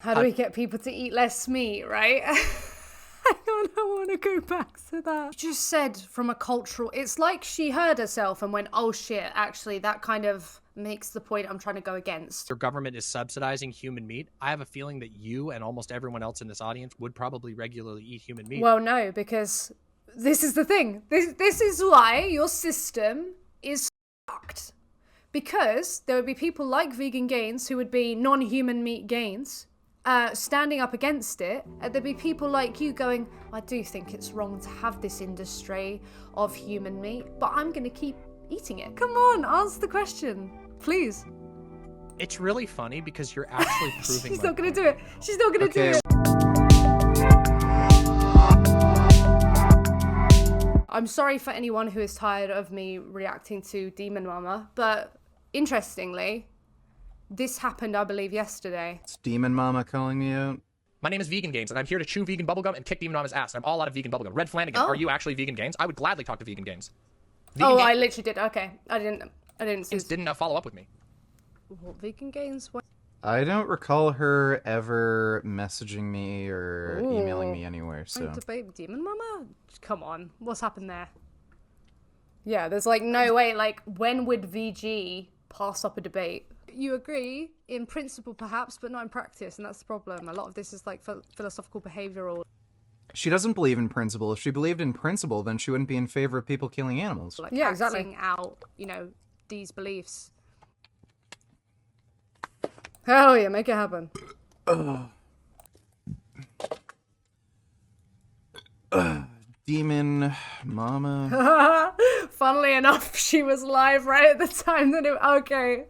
How do we get people to eat less meat, right? I don't want to go back to that. You just said from a cultural, it's like she heard herself and went, oh shit, actually that kind of makes the point I'm trying to go against. Your government is subsidizing human meat. I have a feeling that you and almost everyone else in this audience would probably regularly eat human meat. Well, no, because this is the thing. This is why your system is fucked. Because there would be people like Vegan Gains who would be non-human meat gains, standing up against it, and there'd be people like you going, I do think it's wrong to have this industry of human meat, but I'm going to keep eating it. Come on, answer the question, please. It's really funny because you're actually proving She's not going to do it. She's not going to do it. I'm sorry for anyone who is tired of me reacting to DemonMama, but interestingly, this happened, I believe, yesterday. It's DemonMama calling me out. My name is Vegan Gains, and I'm here to chew vegan bubblegum and kick DemonMama's ass. I'm all out of vegan bubblegum. Red Flanagan, are you actually Vegan Gains? I would gladly talk to Vegan Gains. I literally did. Okay, I didn't see. Didn't follow up with me. What, Vegan Gains? What? I don't recall her ever messaging me or emailing me anywhere, so... Debate DemonMama? Come on, what's happened there? Yeah, there's like no way, like, when would VG pass up a debate? You agree, in principle perhaps, but not in practice, and that's the problem. A lot of this is like philosophical behavioral. She doesn't believe in principle. If she believed in principle, then she wouldn't be in favor of people killing animals. Like, yeah, exactly. Acting out, these beliefs. Hell yeah, make it happen. DemonMama. Funnily enough, she was live right at the time that it... Okay.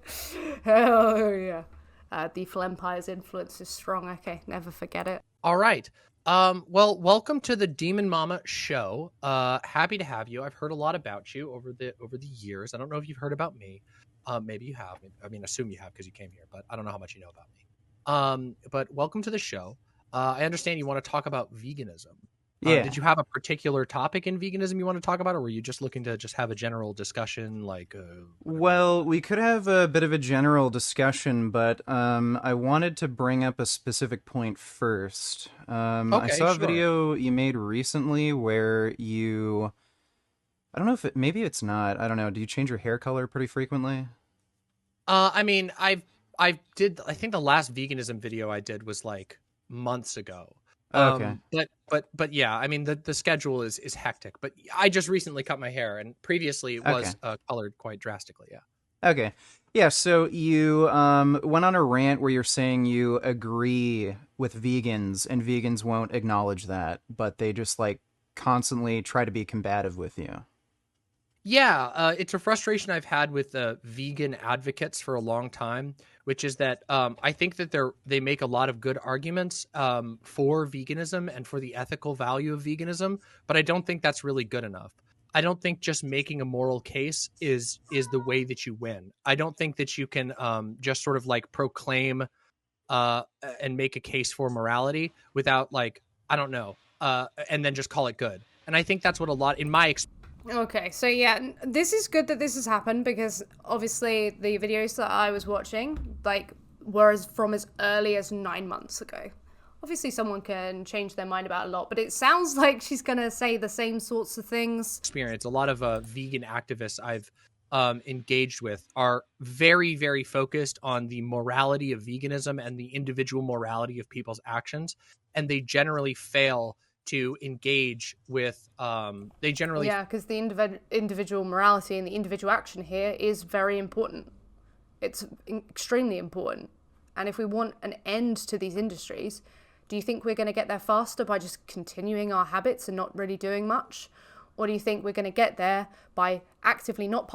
Hell yeah. The Empire's influence is strong. Okay, never forget it. All right. Well, welcome to the DemonMama show. Happy to have you. I've heard a lot about you over the years. I don't know if you've heard about me. Maybe you have. I mean, assume you have because you came here, but I don't know how much you know about me. But welcome to the show. I understand you want to talk about veganism. Yeah. Did you have a particular topic in veganism you want to talk about, or were you just looking to just have a general discussion? Well, we could have a bit of a general discussion, but I wanted to bring up a specific point first. I saw a video you made recently where you... I don't know if maybe it's not. I don't know. Do you change your hair color pretty frequently? I mean, I think the last veganism video I did was like months ago. Okay. But yeah, I mean the schedule is hectic. But I just recently cut my hair, and previously it was colored quite drastically. Yeah. Okay. Yeah. So you went on a rant where you're saying you agree with vegans, and vegans won't acknowledge that, but they just like constantly try to be combative with you. Yeah, it's a frustration I've had with vegan advocates for a long time, which is that I think that they make a lot of good arguments for veganism and for the ethical value of veganism, but I don't think that's really good enough. I don't think just making a moral case is the way that you win. I don't think that you can just sort of like proclaim and make a case for morality without like, I don't know, and then just call it good. And I think that's what a lot, in my experience. Okay, so yeah, this is good that this has happened because obviously the videos that I was watching were from as early as 9 months ago. Obviously someone can change their mind about a lot, but it sounds like she's gonna say the same sorts of things. Experience. A lot of vegan activists I've engaged with are very, very focused on the morality of veganism and the individual morality of people's actions, and they generally fail to engage with because the individual morality and the individual action here is very important. It's extremely important. And if we want an end to these industries, do you think we're going to get there faster by just continuing our habits and not really doing much? Or do you think we're going to get there by actively not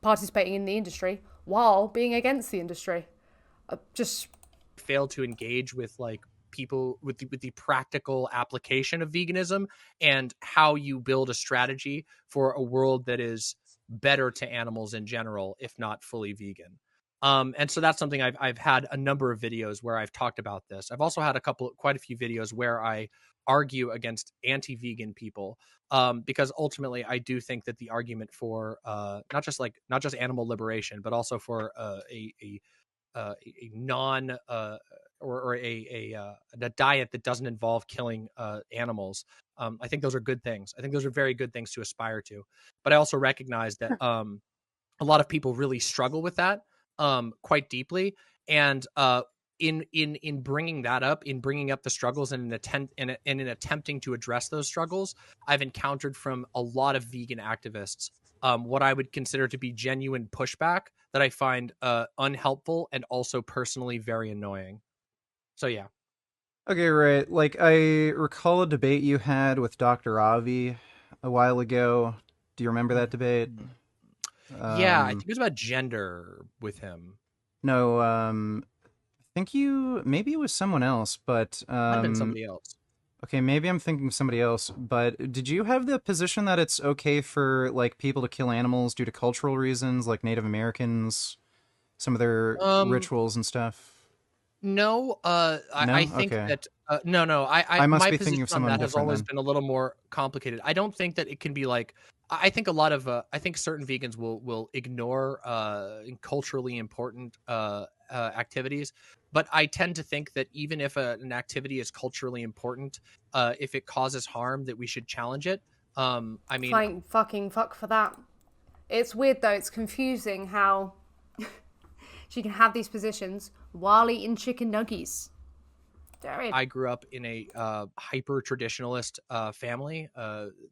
participating in the industry while being against the industry? Just fail to engage with like people with the practical application of veganism and how you build a strategy for a world that is better to animals in general, if not fully vegan. And so that's something I've had a number of videos where I've talked about this. I've also had quite a few videos where I argue against anti-vegan people, because ultimately I do think that the argument for not just animal liberation, but also for a non a diet that doesn't involve killing animals. I think those are good things. I think those are very good things to aspire to. But I also recognize that a lot of people really struggle with that quite deeply, and in bringing that up, in bringing up the struggles and in attempting to address those struggles, I've encountered from a lot of vegan activists what I would consider to be genuine pushback that I find unhelpful and also personally very annoying. So yeah. Okay, right. Like, I recall a debate you had with Dr. Avi a while ago. Do you remember that debate? Yeah, I think it was about gender with him. No, I think maybe it was someone else, but Might have been somebody else. Okay, maybe I'm thinking somebody else, but did you have the position that it's okay for like people to kill animals due to cultural reasons, like Native Americans, some of their rituals and stuff? No, I think Okay. that no. I must My be thinking position of on someone that has different always then. been a little more complicated. I don't think that it can be like. I think a lot of I think certain vegans will ignore culturally important activities, but I tend to think that even if an activity is culturally important, if it causes harm, that we should challenge it. I mean, Fuck for that. It's weird though. It's confusing how she can have these positions while eating chicken nuggies. I grew up in a hyper traditionalist family.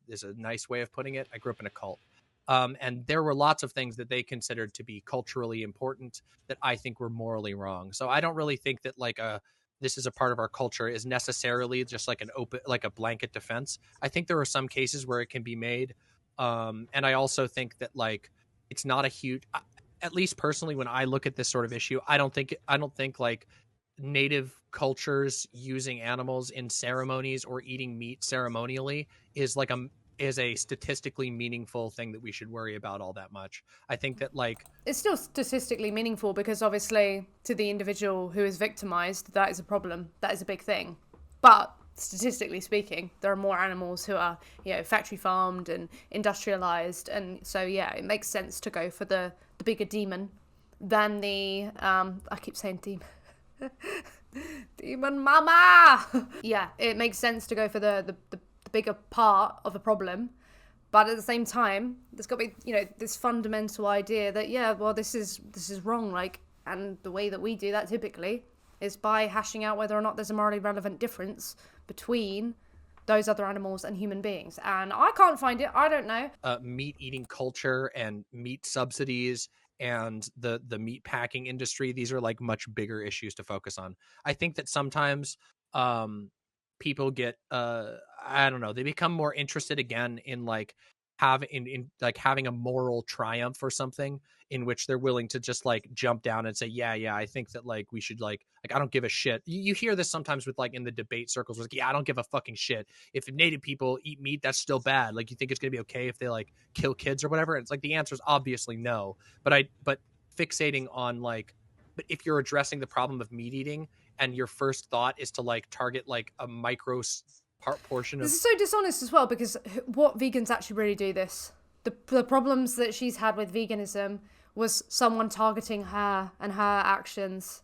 Is a nice way of putting it. I grew up in a cult. And there were lots of things that they considered to be culturally important that I think were morally wrong. So I don't really think that like this is a part of our culture is necessarily just like like a blanket defense. I think there are some cases where it can be made. And I also think that like it's not a huge, at least personally, when I look at this sort of issue, I don't think like native cultures using animals in ceremonies or eating meat ceremonially is like a statistically meaningful thing that we should worry about all that much. I think that like it's still statistically meaningful because obviously to the individual who is victimized, that is a problem. That is a big thing. But statistically speaking, there are more animals who are, factory farmed and industrialized, and so yeah, it makes sense to go for the bigger demon than the I keep saying demon. DemonMama. Yeah, it makes sense to go for the bigger part of the problem, but at the same time, there's got to be this fundamental idea that this is wrong. Like, and the way that we do that typically is by hashing out whether or not there's a morally relevant difference between those other animals and human beings. And I can't find it. I don't know. Meat eating culture and meat subsidies and the meat packing industry, these are like much bigger issues to focus on. I think that sometimes people get I don't know, they become more interested again in like having a moral triumph or something in which they're willing to just like jump down and say yeah I think that like we should like I don't give a shit. You hear this sometimes with like in the debate circles, like I don't give a fucking shit if native people eat meat, that's still bad. Like, you think it's gonna be okay if they like kill kids or whatever? And it's like the answer is obviously no. But fixating on like, but if you're addressing the problem of meat eating and your first thought is to like target like a micro portion of this is so dishonest as well, because what vegans actually really do this. The problems that she's had with veganism was someone targeting her and her actions.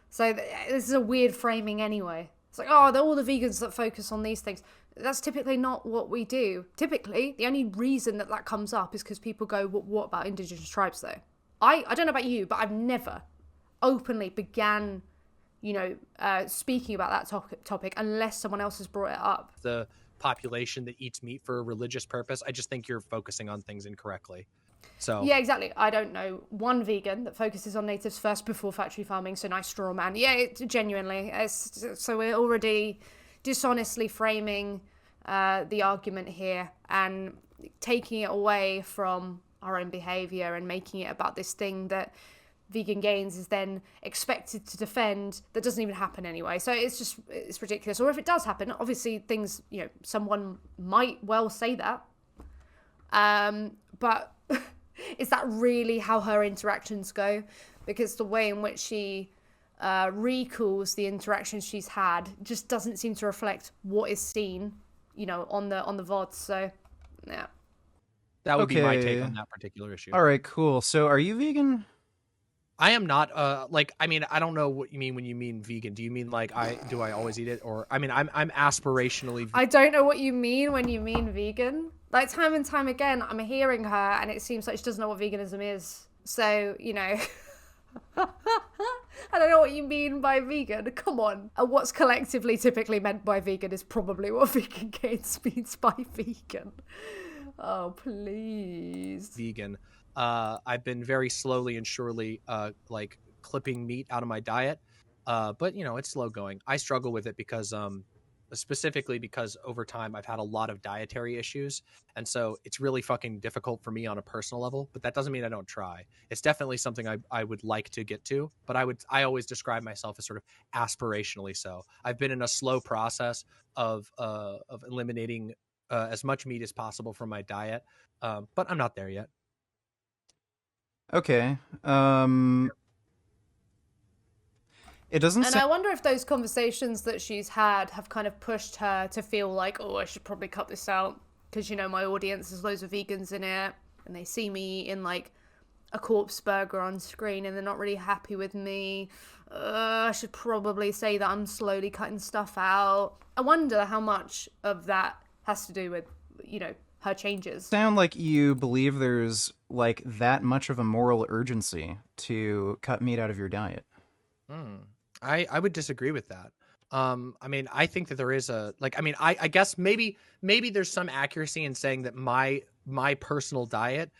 So this is a weird framing anyway. It's like, oh, they're all the vegans that focus on these things. That's typically not what we do. Typically, the only reason that comes up is because people go, what about indigenous tribes though? I don't know about you, but I've never openly began speaking about that topic unless someone else has brought it up. The population that eats meat for a religious purpose, I just think you're focusing on things incorrectly. So yeah, exactly. I don't know one vegan that focuses on natives first before factory farming, so nice straw man. Yeah, genuinely. So we're already dishonestly framing the argument here and taking it away from our own behaviour and making it about this thing that Vegan Gains is then expected to defend that doesn't even happen anyway. So it's ridiculous. Or if it does happen, obviously things, someone might well say that. But is that really how her interactions go? Because the way in which she recalls the interactions she's had just doesn't seem to reflect what is seen, on the VODs. So, yeah. That would be my take on that particular issue. All right, cool. So are you vegan? I am not like, I mean, I don't know what you mean when you mean vegan. Do you mean like do I always eat it, or I mean I'm aspirationally I don't know what you mean when you mean vegan. Like time and time again I'm hearing her and it seems like she doesn't know what veganism is. So, you know, I don't know what you mean by vegan. Come on. What's collectively typically meant by vegan is probably what Vegan Gains means by vegan. Oh, please. Vegan. I've been very slowly and surely like clipping meat out of my diet. But you know, it's slow going. I struggle with it because specifically because over time I've had a lot of dietary issues, and so it's really fucking difficult for me on a personal level, but that doesn't mean I don't try. It's definitely something I would like to get to, but I always describe myself as sort of aspirationally so. I've been in a slow process of eliminating as much meat as possible from my diet, but I'm not there yet. Okay. It doesn't And I wonder if those conversations that she's had have kind of pushed her to feel like, oh, I should probably cut this out because, you know, my audience has loads of vegans in it and they see me in like a corpse burger on screen and they're not really happy with me. I should probably say that I'm slowly cutting stuff out. I wonder how much of that has to do with, you know, her changes. Sound like you believe there's like that much of a moral urgency to cut meat out of your diet. I would disagree with that. I mean, I think that there is a, like, I mean, I guess maybe there's some accuracy in saying that my personal diet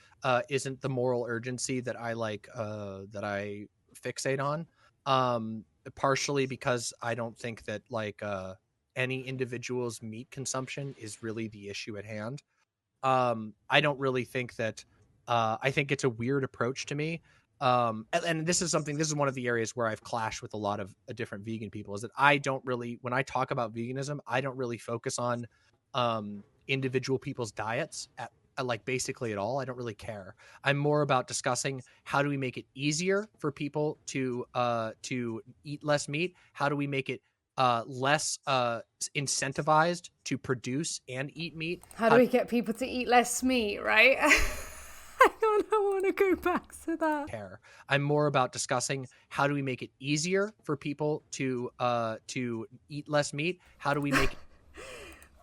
isn't the moral urgency that I like, that I fixate on. Partially because I don't think that like any individual's meat consumption is really the issue at hand. I don't really think that, I think it's a weird approach to me. And this is one of the areas where I've clashed with a lot of different vegan people, is that I don't really, when I talk about veganism, I don't really focus on individual people's diets at like basically at all. I don't really care. I'm more about discussing how do we make it easier for people to eat less meat? How do we make it less incentivized to produce and eat meat? How do we get people to eat less meat, right? I don't want to go back to that. I'm more about discussing how do we make it easier for people to eat less meat? How do we make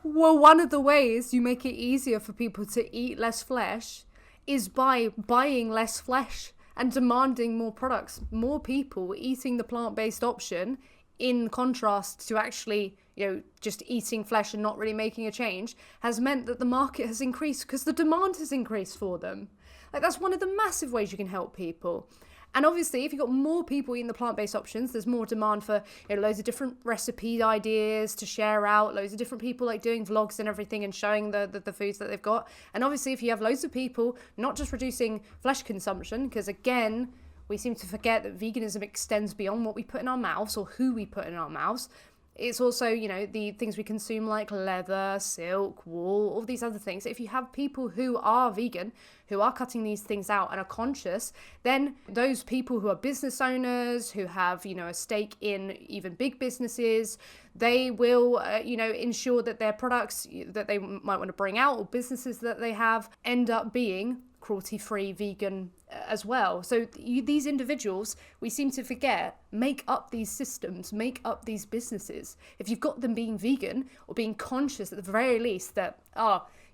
Well, one of the ways you make it easier for people to eat less flesh is by buying less flesh and demanding more products. More people eating the plant-based option, in contrast to actually, you know, just eating flesh and not really making a change, has meant that the market has increased because the demand has increased for them. Like, that's one of the massive ways you can help people. And obviously, if you've got more people eating the plant-based options, there's more demand for, you know, loads of different recipe ideas to share out, loads of different people like doing vlogs and everything and showing the foods that they've got. And obviously, if you have loads of people not just reducing flesh consumption, because again, we seem to forget that veganism extends beyond what we put in our mouths or who we put in our mouths. It's also, you know, the things we consume like leather, silk, wool, all these other things. If you have people who are vegan, who are cutting these things out and are conscious, then those people who are business owners, who have, you know, a stake in even big businesses, they will, you know, ensure that their products that they might want to bring out or businesses that they have end up being cruelty-free, vegan as well. So these individuals, we seem to forget, make up these systems, make up these businesses. If you've got them being vegan or being conscious at the very least that,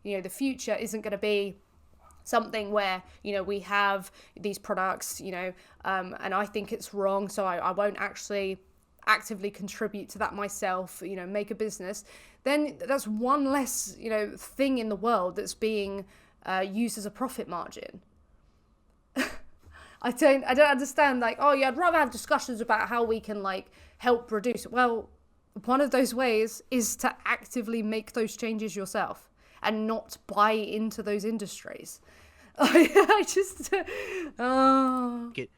you know, the future isn't going to be something where, you know, we have these products, you know, and I think it's wrong, so I won't actually actively contribute to that myself, you know, make a business, then that's one less, you know, thing in the world that's being used as a profit margin. I don't understand, like, oh yeah, I'd rather have discussions about how we can like help reduce it. Well, one of those ways is to actively make those changes yourself and not buy into those industries. I just get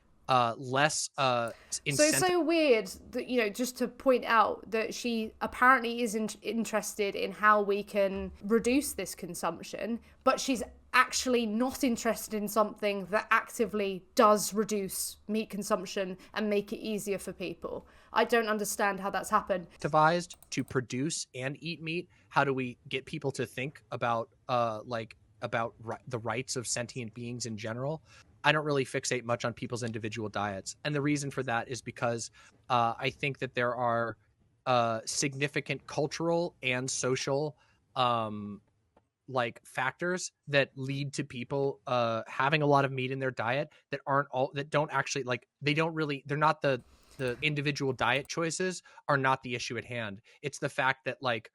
less so weird that, you know, just to point out that she apparently isn't interested in how we can reduce this consumption, but she's actually not interested in something that actively does reduce meat consumption and make it easier for people. I don't understand how that's happened. Devised to produce and eat meat. How do we get people to think about the rights of sentient beings in general? I don't really fixate much on people's individual diets. And the reason for that is because I think that there are significant cultural and social like factors that lead to people having a lot of meat in their diet that don't actually like, they're not the individual diet choices are not the issue at hand. It's the fact that like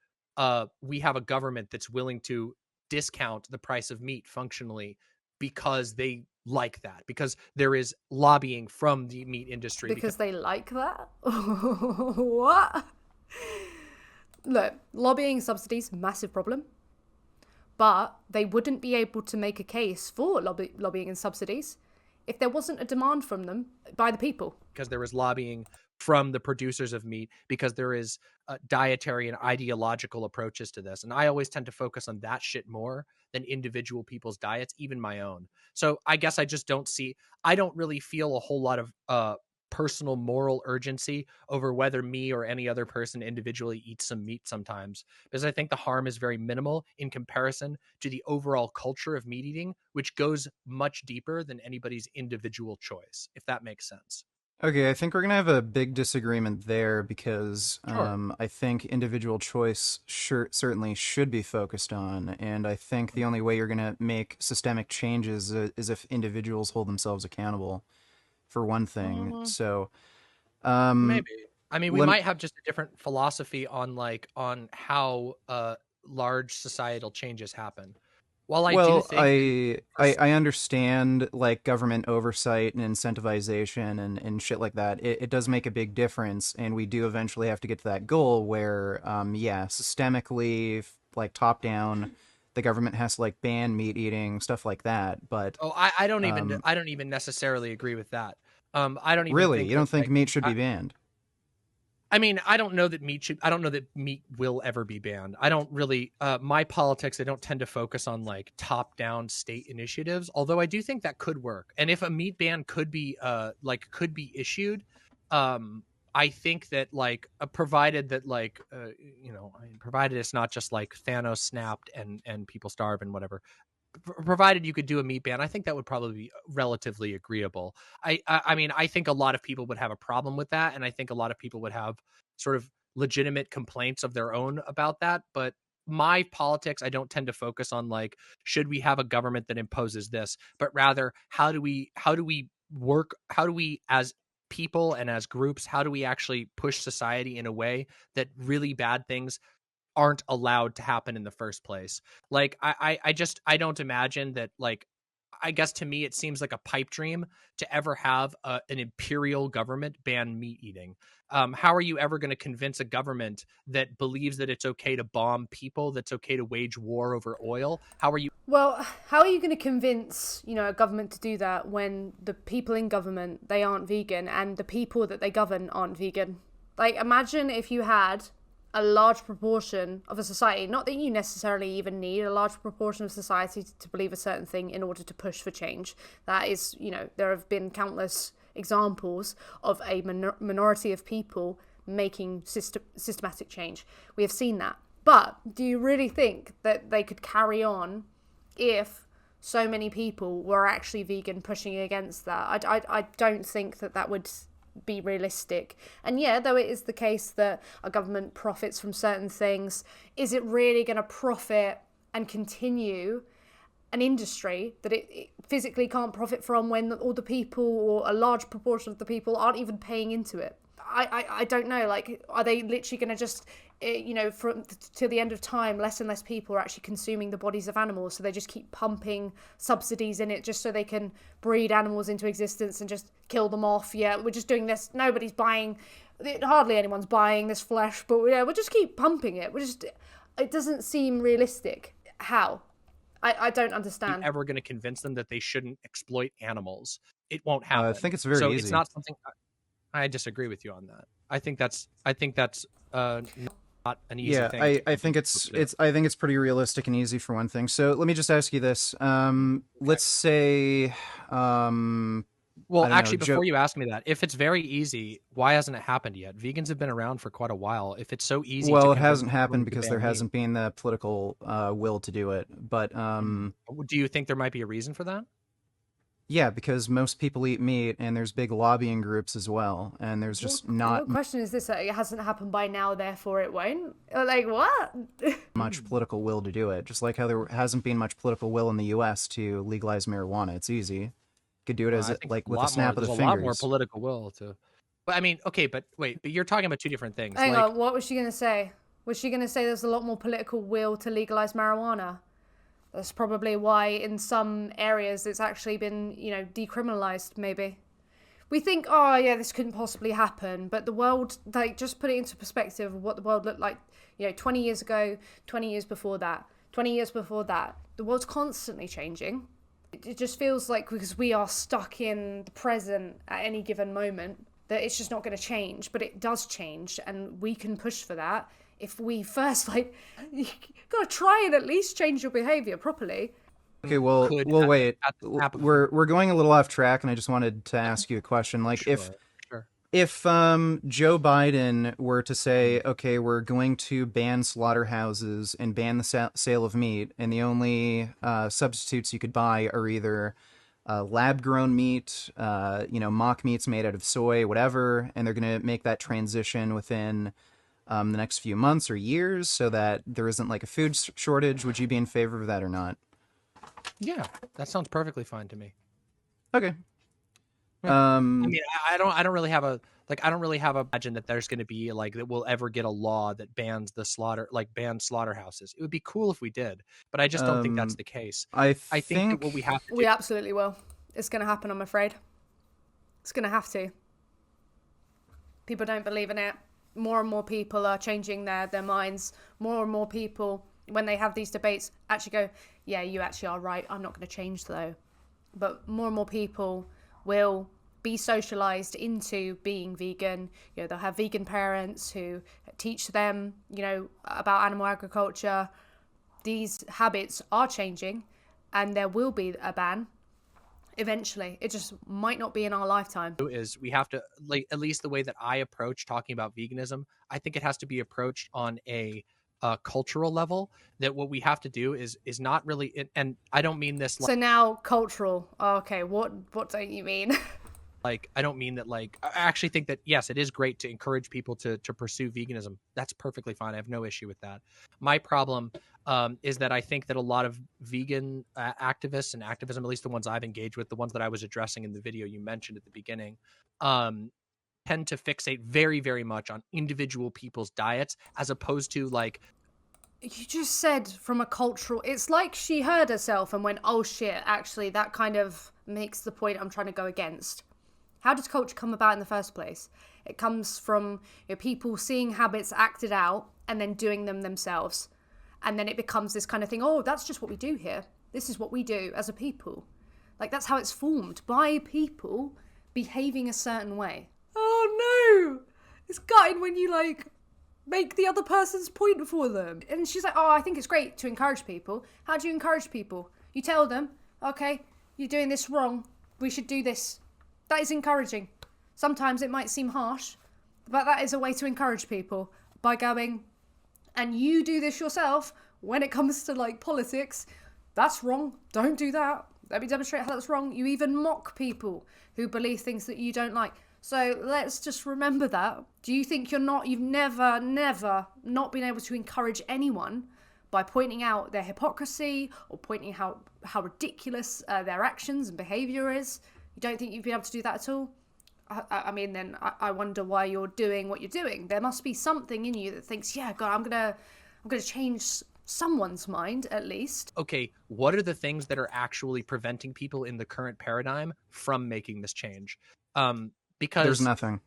we have a government that's willing to discount the price of meat functionally because they like that, because there is lobbying from the meat industry because they like that. What? Look, lobbying subsidies, massive problem. But they wouldn't be able to make a case for lobbying and subsidies if there wasn't a demand from them by the people. Because there is lobbying from the producers of meat, because there is dietary and ideological approaches to this. And I always tend to focus on that shit more than individual people's diets, even my own. So I guess I don't really feel a whole lot of personal moral urgency over whether me or any other person individually eats some meat sometimes, because I think the harm is very minimal in comparison to the overall culture of meat eating, which goes much deeper than anybody's individual choice, if that makes sense. Okay, I think we're going to have a big disagreement there because Sure. I think individual choice certainly should be focused on. And I think the only way you're going to make systemic changes is if individuals hold themselves accountable, for one thing. So Maybe. I mean, we lem- might have just a different philosophy on how large societal changes happen. While I do well, think I understand like government oversight and incentivization and shit like that. It does make a big difference, and we do eventually have to get to that goal where, yeah, systemically, like top down, the government has to like ban meat eating, stuff like that. But I don't even necessarily agree with that. I don't even really, think you that don't think like meat should be banned? I mean, I don't know that meat will ever be banned. I don't really, my politics, I don't tend to focus on like top down state initiatives, although I do think that could work. And if a meat ban could be issued, I think that like, provided that like, provided it's not just like Thanos snapped and people starve and whatever, provided you could do a meat ban, I think that would probably be relatively agreeable. I mean, I think a lot of people would have a problem with that, and I think a lot of people would have sort of legitimate complaints of their own about that. But my politics, I don't tend to focus on like, should we have a government that imposes this, but rather how do we work, how do we as people and as groups, how do we actually push society in a way that really bad things aren't allowed to happen in the first place. Like I don't imagine that, like, I guess to me it seems like a pipe dream to ever have an imperial government ban meat eating. How are you ever going to convince a government that believes that it's okay to bomb people, that's okay to wage war over oil? How are you? Well, how are you going to convince, a government to do that when the people in government, they aren't vegan, and the people that they govern aren't vegan? Like, imagine if you had a large proportion of a society, not that you necessarily even need a large proportion of society to believe a certain thing in order to push for change. That is, there have been countless examples of a minority of people making systematic change. We have seen that. But do you really think that they could carry on if so many people were actually vegan pushing against that? I don't think that would be realistic. And yeah, though it is the case that a government profits from certain things, is it really going to profit and continue an industry that it physically can't profit from when all the people, or a large proportion of the people, aren't even paying into it? I don't know. Like, are they literally going to just, from till the end of time, less and less people are actually consuming the bodies of animals, so they just keep pumping subsidies in it just so they can breed animals into existence and just kill them off? Yeah, we're just doing this. Nobody's buying, hardly anyone's buying this flesh, but yeah, we'll just keep pumping it. It doesn't seem realistic. How? I don't understand. Ever going to convince them that they shouldn't exploit animals? It won't happen. I think it's very easy. It's not something. I disagree with you on that. I think that's not an easy thing. I think it's pretty realistic and easy for one thing. So let me just ask you this. Let's say well, actually, before you ask me that, if it's very easy, why hasn't it happened yet? Vegans have been around for quite a while. If it's so easy, well, it hasn't happened because there hasn't been the political will to do it. But do you think there might be a reason for that? Yeah, because most people eat meat, and there's big lobbying groups as well, and there's just not What question is this? That it hasn't happened by now, therefore it won't? Like, what? much political will to do it. Just like how there hasn't been much political will in the U.S. to legalize marijuana. It's easy. You could do it Well, as I think like a with a lot more. snap of There's the a lot more fingers. political will to. But I mean, okay, but wait, but you're talking about two different things. Hang Like, on, what was she going to say? Was she going to say there's a lot more political will to legalize marijuana? That's probably why in some areas it's actually been, decriminalized, maybe. We think, oh, yeah, this couldn't possibly happen. But the world, like, just put it into perspective of what the world looked like, 20 years ago, 20 years before that, 20 years before that. The world's constantly changing. It just feels like because we are stuck in the present at any given moment, that it's just not going to change. But it does change, and we can push for that. If we first, you gotta try and at least change your behavior properly. Okay, well, wait. We're going a little off track, and I just wanted to ask you a question. Like, sure. if Joe Biden were to say, okay, we're going to ban slaughterhouses and ban the sale of meat, and the only substitutes you could buy are either lab-grown meat, mock meats made out of soy, whatever, and they're going to make that transition within the next few months or years so that there isn't like a food shortage, would you be in favor of that or not? Yeah, that sounds perfectly fine to me. Okay. I mean, I don't really have a imagine that there's going to be like that we'll ever get a law that bans bans slaughterhouses. It would be cool if we did, but I just don't think that's the case. I think that what we have to do, we absolutely will. It's going to happen, I'm afraid. It's going to have to. People don't believe in it. More and more people are changing their minds. More and more people, when they have these debates, actually go, yeah, you actually are right. I'm not going to change, though. But more and more people will be socialized into being vegan. They'll have vegan parents who teach them, about animal agriculture. These habits are changing, and there will be a ban. Eventually, it just might not be in our lifetime. Is we have to, like, at least the way that I approach talking about veganism, I think it has to be approached on a cultural level. That what we have to do is not really, and I don't mean this. So now cultural. Okay, what don't you mean? Like, I don't mean that, like, I actually think that, yes, it is great to encourage people to pursue veganism. That's perfectly fine. I have no issue with that. My problem is that I think that a lot of vegan activists and activism, at least the ones I've engaged with, the ones that I was addressing in the video you mentioned at the beginning, tend to fixate very, very much on individual people's diets as opposed to, like... You just said from a cultural... It's like she heard herself and went, oh, shit, actually, that kind of makes the point I'm trying to go against. How does culture come about in the first place? It comes from people seeing habits acted out and then doing them themselves. And then it becomes this kind of thing, oh, that's just what we do here. This is what we do as a people. Like, that's how it's formed, by people behaving a certain way. Oh, no! It's gutting when you, make the other person's point for them. And she's like, oh, I think it's great to encourage people. How do you encourage people? You tell them, okay, you're doing this wrong. We should do this. That is encouraging. Sometimes it might seem harsh, but that is a way to encourage people by going, and you do this yourself when it comes to politics. That's wrong. Don't do that. Let me demonstrate how that's wrong. You even mock people who believe things that you don't like. So let's just remember that. Do you think you've never not been able to encourage anyone by pointing out their hypocrisy or pointing how ridiculous their actions and behavior is? You don't think you'd be able to do that at all? I mean, then I wonder why you're doing what you're doing. There must be something in you that thinks, yeah, God, I'm gonna change someone's mind at least. Okay, what are the things that are actually preventing people in the current paradigm from making this change? Because there's nothing.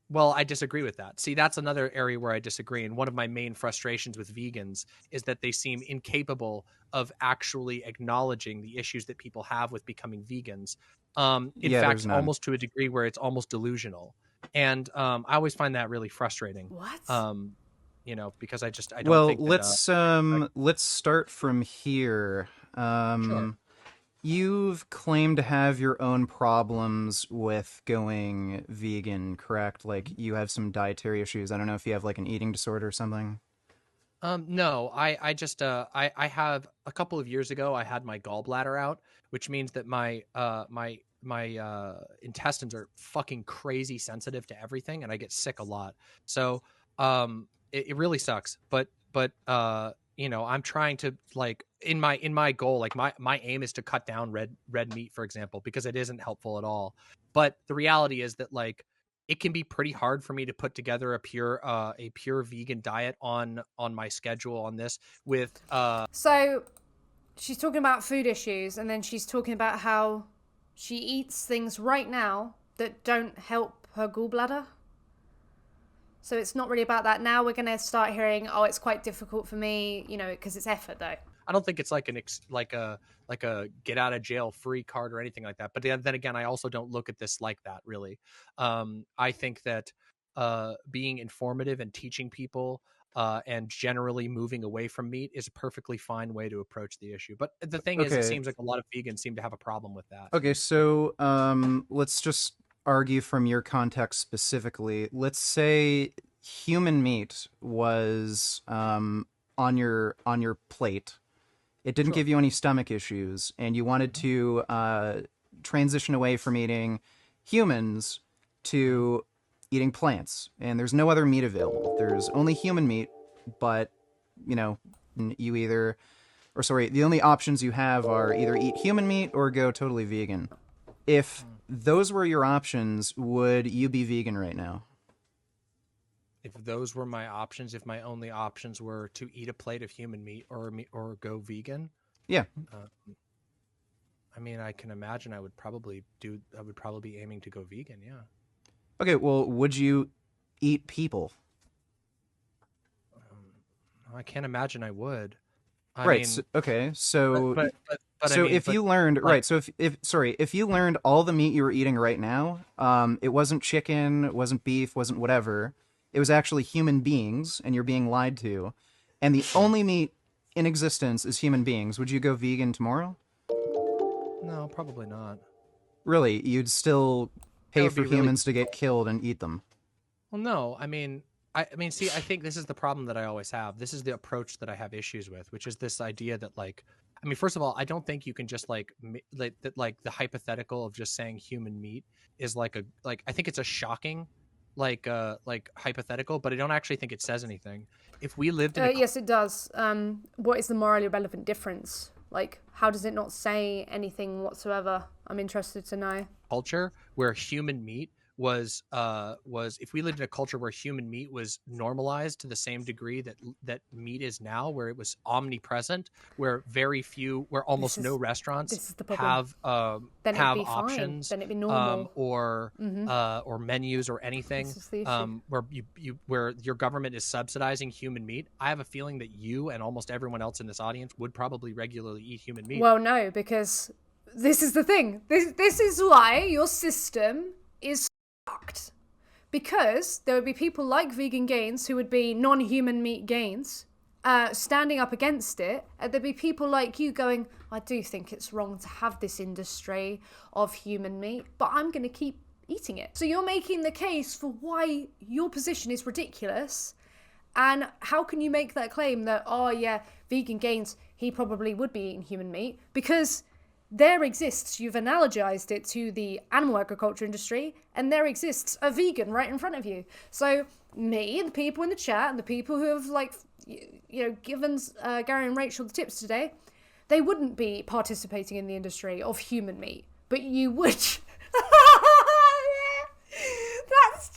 Well, I disagree with that. See, that's another area where I disagree. And one of my main frustrations with vegans is that they seem incapable of actually acknowledging the issues that people have with becoming vegans. In fact, almost to a degree where it's almost delusional. And I always find that really frustrating. What? Because I don't think that, let's start from here. Sure. You've claimed to have your own problems with going vegan, correct? Like, you have some dietary issues. I don't know if you have an eating disorder or something. No, I just I have a couple of years ago, I had my gallbladder out, which means that my intestines are fucking crazy sensitive to everything, and I get sick a lot. So it really sucks. But you know, I'm trying to, like, in my goal, like my aim is to cut down red meat, for example, because it isn't helpful at all. But the reality is that, like, it can be pretty hard for me to put together a pure vegan diet on my schedule on this with So she's talking about food issues, and then she's talking about how she eats things right now that don't help her gallbladder. So it's not really about that. Now we're going to start hearing, oh, it's quite difficult for me, you know, because it's effort though. I don't think it's like a get out of jail free card or anything like that. But then again, I also don't look at this like that, really. I think that being informative and teaching people and generally moving away from meat is a perfectly fine way to approach the issue. But the thing is, it seems like a lot of vegans seem to have a problem with that. Okay, so let's just argue from your context specifically. Let's say human meat was on your plate. It didn't give you any stomach issues, and you wanted to transition away from eating humans to eating plants. And there's no other meat available. There's only human meat, but, you know, you either... Or sorry, the only options you have are either eat human meat or go totally vegan. If those were your options, would you be vegan right now? If those were my options, if my only options were to eat a plate of human meat or go vegan, yeah. I mean, I can imagine I would probably be aiming to go vegan. Yeah. Okay. Well, would you eat people? I can't imagine I would. I right. mean, So, okay. So, so I mean, if you learned, like, right. So if you learned all the meat you were eating right now, it wasn't chicken, it wasn't beef, wasn't whatever. It was actually human beings, and you're being lied to. And the only meat in existence is human beings. Would you go vegan tomorrow? No, probably not. Really? You'd still pay for humans to get killed and eat them? Well, no. I mean, see, I think this is the problem that I always have. This is the approach that I have issues with, which is this idea that, like, I mean, first of all, I don't think you can just like the hypothetical of just saying human meat is I think it's a shocking like hypothetical, but I don't actually think it says anything. If we lived in yes, it does. What is the morally relevant difference? Like, how does it not say anything whatsoever? I'm interested to know. Culture where human meat was if we lived in a culture where human meat was normalized to the same degree that meat is now, where it was omnipresent, where almost no restaurants have options, then it'd be normal. or menus or anything, where your government is subsidizing human meat. I have a feeling that you and almost everyone else in this audience would probably regularly eat human meat. Well, no, because this is the thing. This is why your system is fucked. Because there would be people like Vegan Gains who would be non-human meat gains standing up against it, and there'd be people like you going, I do think it's wrong to have this industry of human meat, but I'm going to keep eating it. So you're making the case for why your position is ridiculous, and how can you make that claim that, oh yeah, Vegan Gains, he probably would be eating human meat, because there exists, you've analogized it to the animal agriculture industry, and there exists a vegan right in front of you. So me and the people in the chat and the people who have, like, you know, given Gary and Rachel the tips today, they wouldn't be participating in the industry of human meat, but you would. That's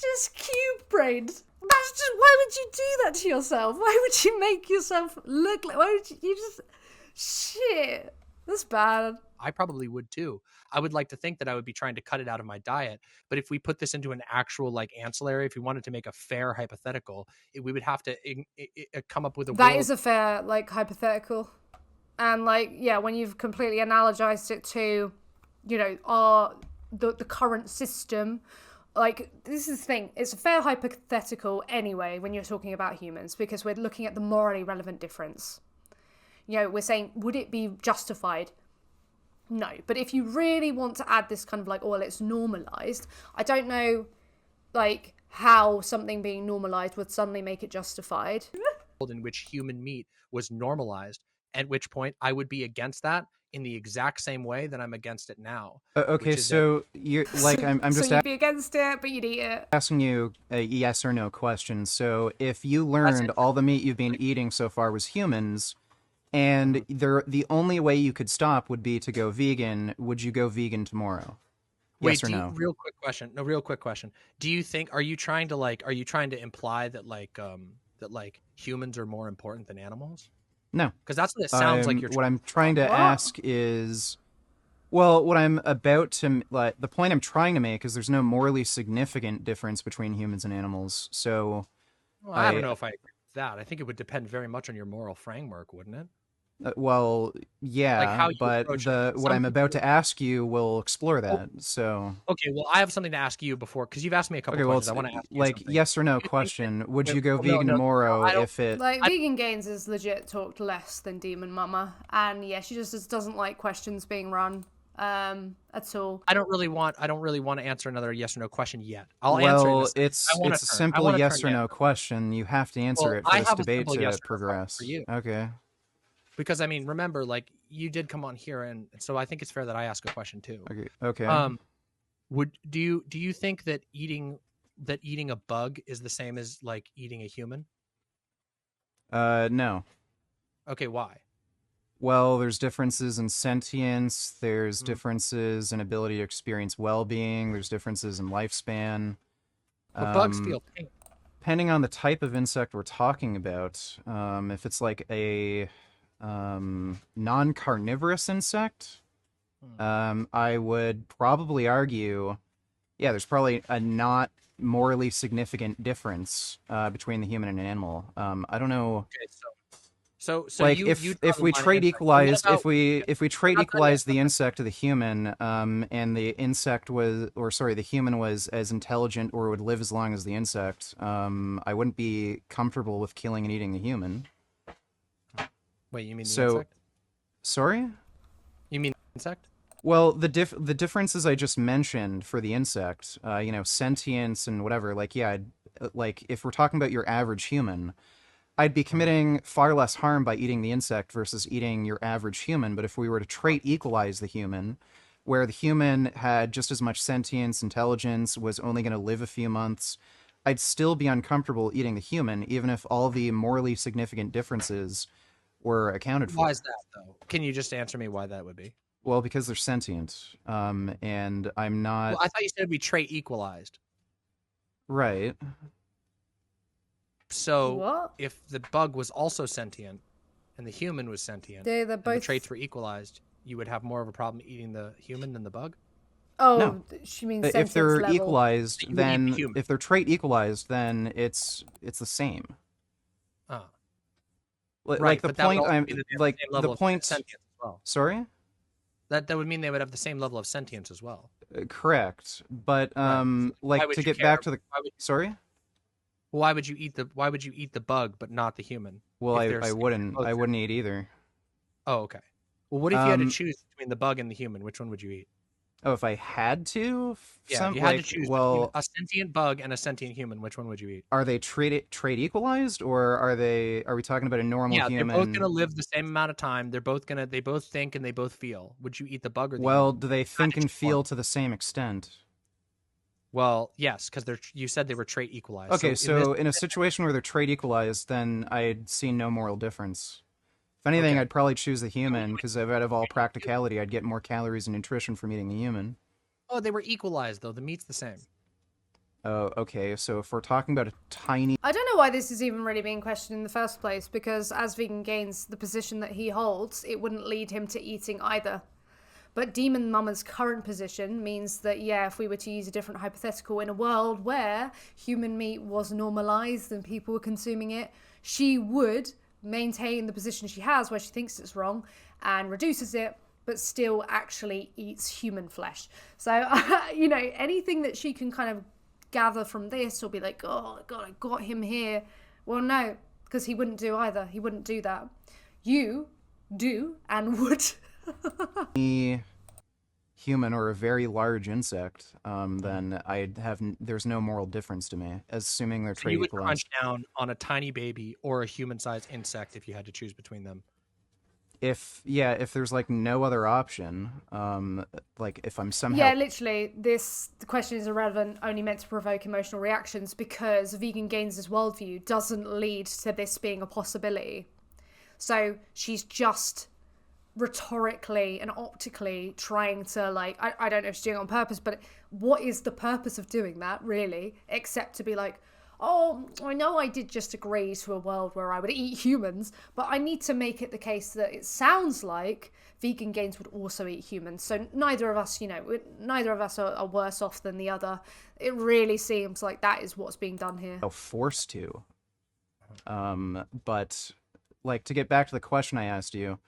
just cube-brained. That's just, why would you do that to yourself? Why would you make yourself look like, why would you just, shit, that's bad. I probably would too. I would like to think that I would be trying to cut it out of my diet. But if we put this into an actual, like, ancillary, if we wanted to make a fair hypothetical, we would have to come up with a That is a fair, like, hypothetical. And, like, yeah, when you've completely analogized it to, you know, the current system, like, this is the thing. It's a fair hypothetical anyway when you're talking about humans, because we're looking at the morally relevant difference. You know, we're saying, would it be justified? No, but if you really want to add this kind of like, oh, well, it's normalized, I don't know, like, how something being normalized would suddenly make it justified. In which human meat was normalized, at which point I would be against that in the exact same way that I'm against it now. Okay, so you're like, I'm so just you'd be against it, but you'd eat it. asking you a yes or no question. So if you learned all the meat you've been eating so far was humans, and the only way you could stop would be to go vegan, would you go vegan tomorrow? Yes or no? Real quick question. No, real quick question. Do you think, are you trying to imply that like humans are more important than animals? No. Because that's what it sounds like you're what I'm trying to ask is, well, what I'm about to, like, the point I'm trying to make is there's no morally significant difference between humans and animals. So Well, I don't know if I agree with that. I think it would depend very much on your moral framework, wouldn't it? well, yeah, Like how you but approach the it. what I'm about to ask you will explore that. So Okay, well, I have something to ask you before, because you've asked me a couple questions. I want to ask you like something. yes or no question. Would you go vegan tomorrow if it? Like, Vegan Gains has legit talked less than DemonMama, and yeah, she just doesn't like questions being run at all. I don't really want to answer another yes or no question yet. I'll answer it. Well, it's a simple yes or no question. You have to answer it for this debate to progress. For you. Okay. Because I mean, remember, like, you did come on here, and so I think it's fair that I ask a question too. Okay. Do you think that eating a bug is the same as like eating a human? No. Okay, why? Well, there's differences in sentience, there's differences in ability to experience well-being, there's differences in lifespan. But bugs feel pain. Depending on the type of insect we're talking about, if it's like a non-carnivorous insect, I would probably argue, yeah, there's probably a not morally significant difference between the human and an animal. I don't know. Okay, so like if we trait equalize the insect to the human, and the insect was, or sorry, the human was as intelligent or would live as long as the insect, I wouldn't be comfortable with killing and eating the human. Wait, you mean the insect? Sorry? You mean insect? Well, the differences I just mentioned for the insect, sentience and whatever, like, yeah, like, if we're talking about your average human, I'd be committing far less harm by eating the insect versus eating your average human. But if we were to trait equalize the human, where the human had just as much sentience, intelligence, was only going to live a few months, I'd still be uncomfortable eating the human, even if all the morally significant differences were accounted for. Why is that, though? Can you just answer me why that would be? Well, because they're sentient, and I'm not... Well, I thought you said it'd be trait equalized. Right. So, if the bug was also sentient, and the human was sentient, and the traits were equalized, you would have more of a problem eating the human than the bug? Oh, no. She means sentience if they're level. Equalized, then if they're trait equalized, then it's the same. Oh. Like the point I'm like the point. Well. Sorry. That would mean they would have the same level of sentience as well. Correct, but like to get back to the sorry. Well, why would you eat the bug but not the human? Well, I wouldn't eat either. Oh, okay. Well, what if you had to choose between the bug and the human? Which one would you eat? Oh, if I had to? Yeah, if you had to choose between a sentient bug and a sentient human, which one would you eat? Are they trait equalized, or are we talking about a normal human? Yeah, they're both gonna live the same amount of time. They both think and they both feel. Would you eat the bug or the human? Do they think and feel to the same extent? Well, yes, because you said they were trait equalized. Okay, so in a situation where they're trait equalized, then I'd see no moral difference. If anything, I'd probably choose the human, because out of all practicality, I'd get more calories and nutrition from eating the human. Oh, they were equalized, though. The meat's the same. Oh, okay. So if we're talking about a tiny... I don't know why this is even really being questioned in the first place, because as Vegan Gains, the position that he holds, it wouldn't lead him to eating either. But DemonMama's current position means that, yeah, if we were to use a different hypothetical in a world where human meat was normalized and people were consuming it, she would maintain the position she has where she thinks it's wrong and reduces it, but still actually eats human flesh. So, anything that she can kind of gather from this will be like, oh, God, I got him here. Well, no, because he wouldn't do either. He wouldn't do that. You do and would. Human or a very large insect, then there's no moral difference to me, assuming they're trait equalized. You would crunch down on a tiny baby or a human-sized insect if you had to choose between them. if there's like no other option, like if I'm somehow Yeah, literally, the question is irrelevant, only meant to provoke emotional reactions, because Vegan Gains' worldview doesn't lead to this being a possibility. So she's just rhetorically and optically trying to, like, I don't know if she's doing it on purpose, but what is the purpose of doing that, really, except to be like, oh, I know I did just agree to a world where I would eat humans, but I need to make it the case that it sounds like Vegan Gains would also eat humans. So neither of us, neither of us are worse off than the other. It really seems like that is what's being done here. Forced to. But, like, to get back to the question I asked you,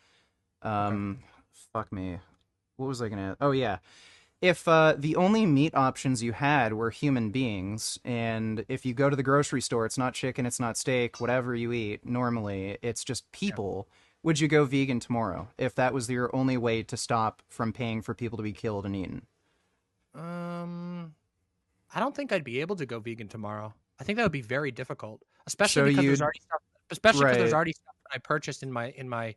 fuck me. What was I gonna... Oh, yeah. If the only meat options you had were human beings, and if you go to the grocery store, it's not chicken, it's not steak, whatever you eat normally, it's just people, would you go vegan tomorrow if that was your only way to stop from paying for people to be killed and eaten? I don't think I'd be able to go vegan tomorrow. I think that would be very difficult, especially because there's already stuff. Especially because there's already stuff that I purchased in my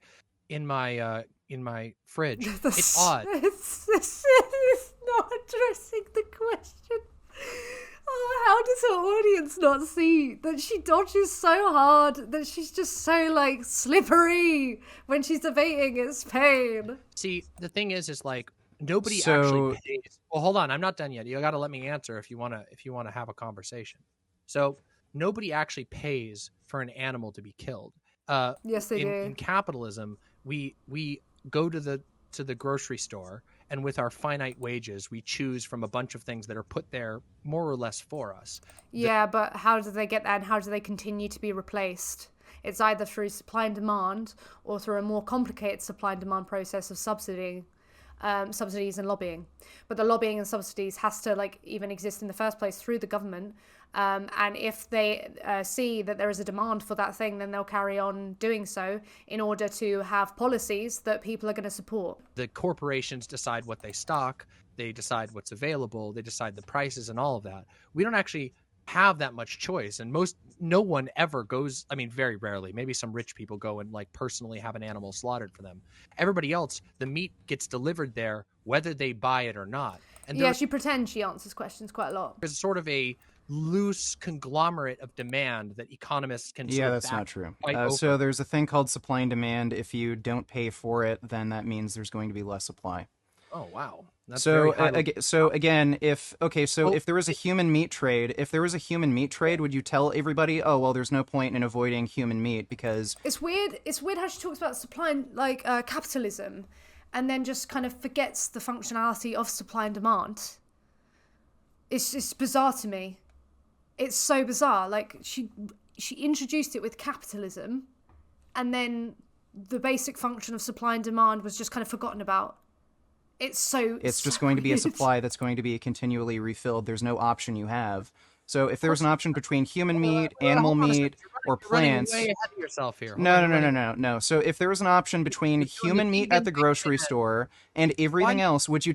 fridge. It's odd. It's not addressing the question. Oh, how does her audience not see that she dodges so hard, that she's just so, like, slippery when she's debating its pain? See, the thing is like, nobody actually pays. Well, hold on, I'm not done yet. You got to let me answer if you want to have a conversation. So nobody actually pays for an animal to be killed. Yes, they do. In capitalism, we go to the grocery store, and with our finite wages, we choose from a bunch of things that are put there more or less for us. Yeah, but how do they get that, and how do they continue to be replaced? It's either through supply and demand, or through a more complicated supply and demand process of subsidies and lobbying. But the lobbying and subsidies has to, like, even exist in the first place through the government. And if they see that there is a demand for that thing, then they'll carry on doing so in order to have policies that people are going to support. The corporations decide what they stock, they decide what's available, they decide the prices and all of that. We don't actually have that much choice, and no one ever goes, I mean, very rarely, maybe some rich people go and, like, personally have an animal slaughtered for them. Everybody else, the meat gets delivered there whether they buy it or not. And yeah, she pretends she answers questions quite a lot. There's sort of a loose conglomerate of demand that economists can sort of that's not true. So there's a thing called supply and demand. If you don't pay for it, then that means there's going to be less supply. Oh, wow. That's so again, if there was a human meat trade, would you tell everybody, oh, well, there's no point in avoiding human meat because... It's weird how she talks about supply and, like, capitalism, and then just kind of forgets the functionality of supply and demand. It's bizarre to me. It's so bizarre. Like, she introduced it with capitalism, and then the basic function of supply and demand was just kind of forgotten about. It's just going to be a supply that's going to be continually refilled. There's no option you have. So if there's an option between human meat, animal meat, or plants... You're running way ahead of yourself here. No. So if there was an option between human meat at the grocery store and everything else, would you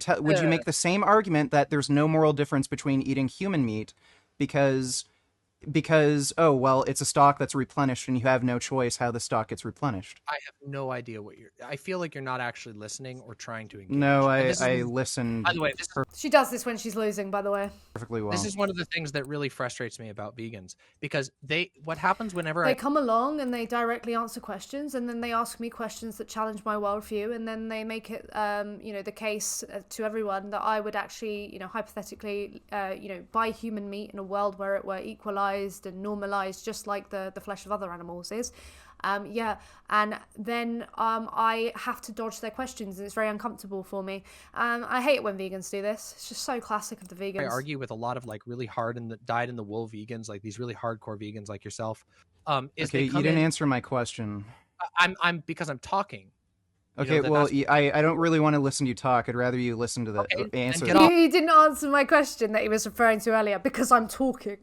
make the same argument that there's no moral difference between eating human meat because oh, well, it's a stock that's replenished and you have no choice how the stock gets replenished? I have no idea I feel like you're not actually listening or trying to engage. No, I listened. By the way, she does this when she's losing, by the way. Perfectly well. This is one of the things that really frustrates me about vegans, because what happens whenever they come along and they directly answer questions, and then they ask me questions that challenge my worldview, and then they make it the case to everyone that I would actually, hypothetically, buy human meat in a world where it were equalized and normalized just like the flesh of other animals is. And then I have to dodge their questions, and it's very uncomfortable for me. I hate it when vegans do this. It's just so classic of the vegans. I argue with a lot of, like, really hard and dyed in the wool vegans, like these really hardcore vegans like yourself. You didn't answer my question. I'm because I'm talking. Okay, well, I don't really want to listen to you talk. I'd rather you listen to the answer. You didn't answer my question that he was referring to earlier because I'm talking.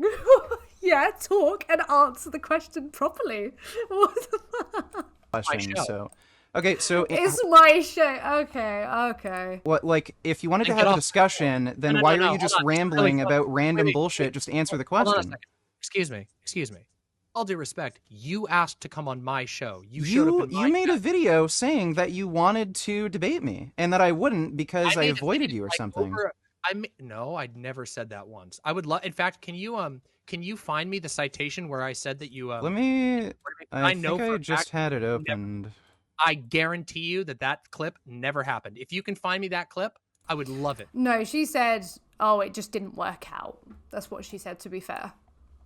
Yeah, talk and answer the question properly. What the fuck? Question, so... Okay, so... It's my show. Okay. What, like, if you wanted to have a discussion, then why are you just rambling about random bullshit? Just answer the question. Excuse me. all due respect, you asked to come on my show. You made a video saying that you wanted to debate me and that I wouldn't because I avoided you or something. No, I'd never said that once. I would love. In fact, can you find me the citation where I said that you? Let me. I think I just had it opened. I guarantee you that clip never happened. If you can find me that clip, I would love it. No, she said, "Oh, it just didn't work out." That's what she said. To be fair,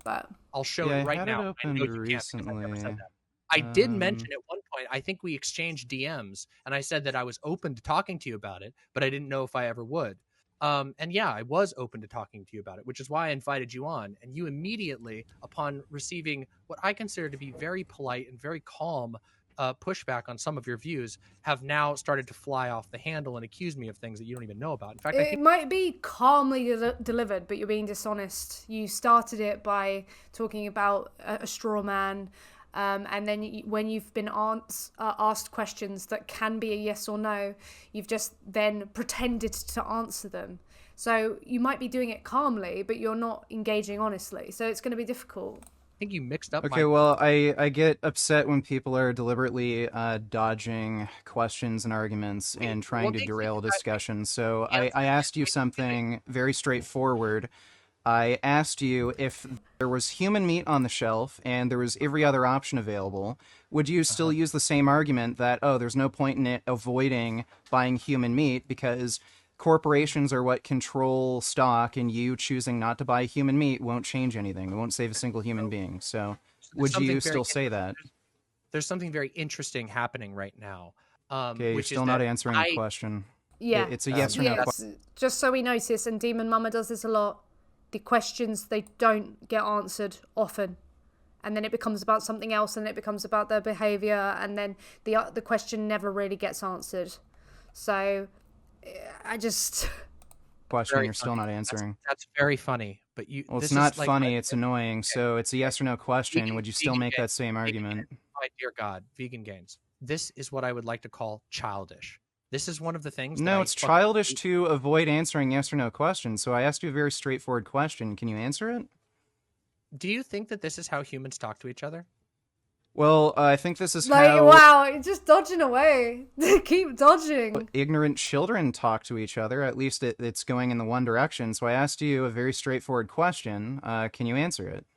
but I'll show it right now. I know you recently. I've never said that. I did mention at one point. I think we exchanged DMs, and I said that I was open to talking to you about it, but I didn't know if I ever would. And yeah, I was open to talking to you about it, which is why I invited you on. And you immediately, upon receiving what I consider to be very polite and very calm pushback on some of your views, have now started to fly off the handle and accuse me of things that you don't even know about. In fact, it might be calmly delivered, but you're being dishonest. You started it by talking about a straw man. And then when you've been asked questions that can be a yes or no, you've just then pretended to answer them. So you might be doing it calmly, but you're not engaging honestly. So it's going to be difficult. I think you mixed up. Okay, well, I get upset when people are deliberately dodging questions and arguments and trying to derail discussions. So I asked you something very straightforward. I asked you if there was human meat on the shelf and there was every other option available, would you still use the same argument that, oh, there's no point in it avoiding buying human meat because corporations are what control stock, and you choosing not to buy human meat won't change anything. It won't save a single human being. So would you still say that? There's something very interesting happening right now. Okay, you're still not answering the question. Yeah. It's a yes or no question. Just so we notice, and DemonMama does this a lot, the questions, they don't get answered often. And then it becomes about something else, and it becomes about their behavior, and then the question never really gets answered. So I just... Question you're still not answering. That's very funny, but you... Well, it's not funny, it's annoying, so it's a yes or no question. Would you still make that same argument? My dear God, vegan gains. This is what I would like to call childish. This is one of the things... No, it's childish to avoid answering yes or no questions, so I asked you a very straightforward question. Can you answer it? Do you think that this is how humans talk to each other? Well, I think this is how... Wow, you're just dodging away. Keep dodging. Ignorant children talk to each other. At least it's going in the one direction. So I asked you a very straightforward question. Can you answer it?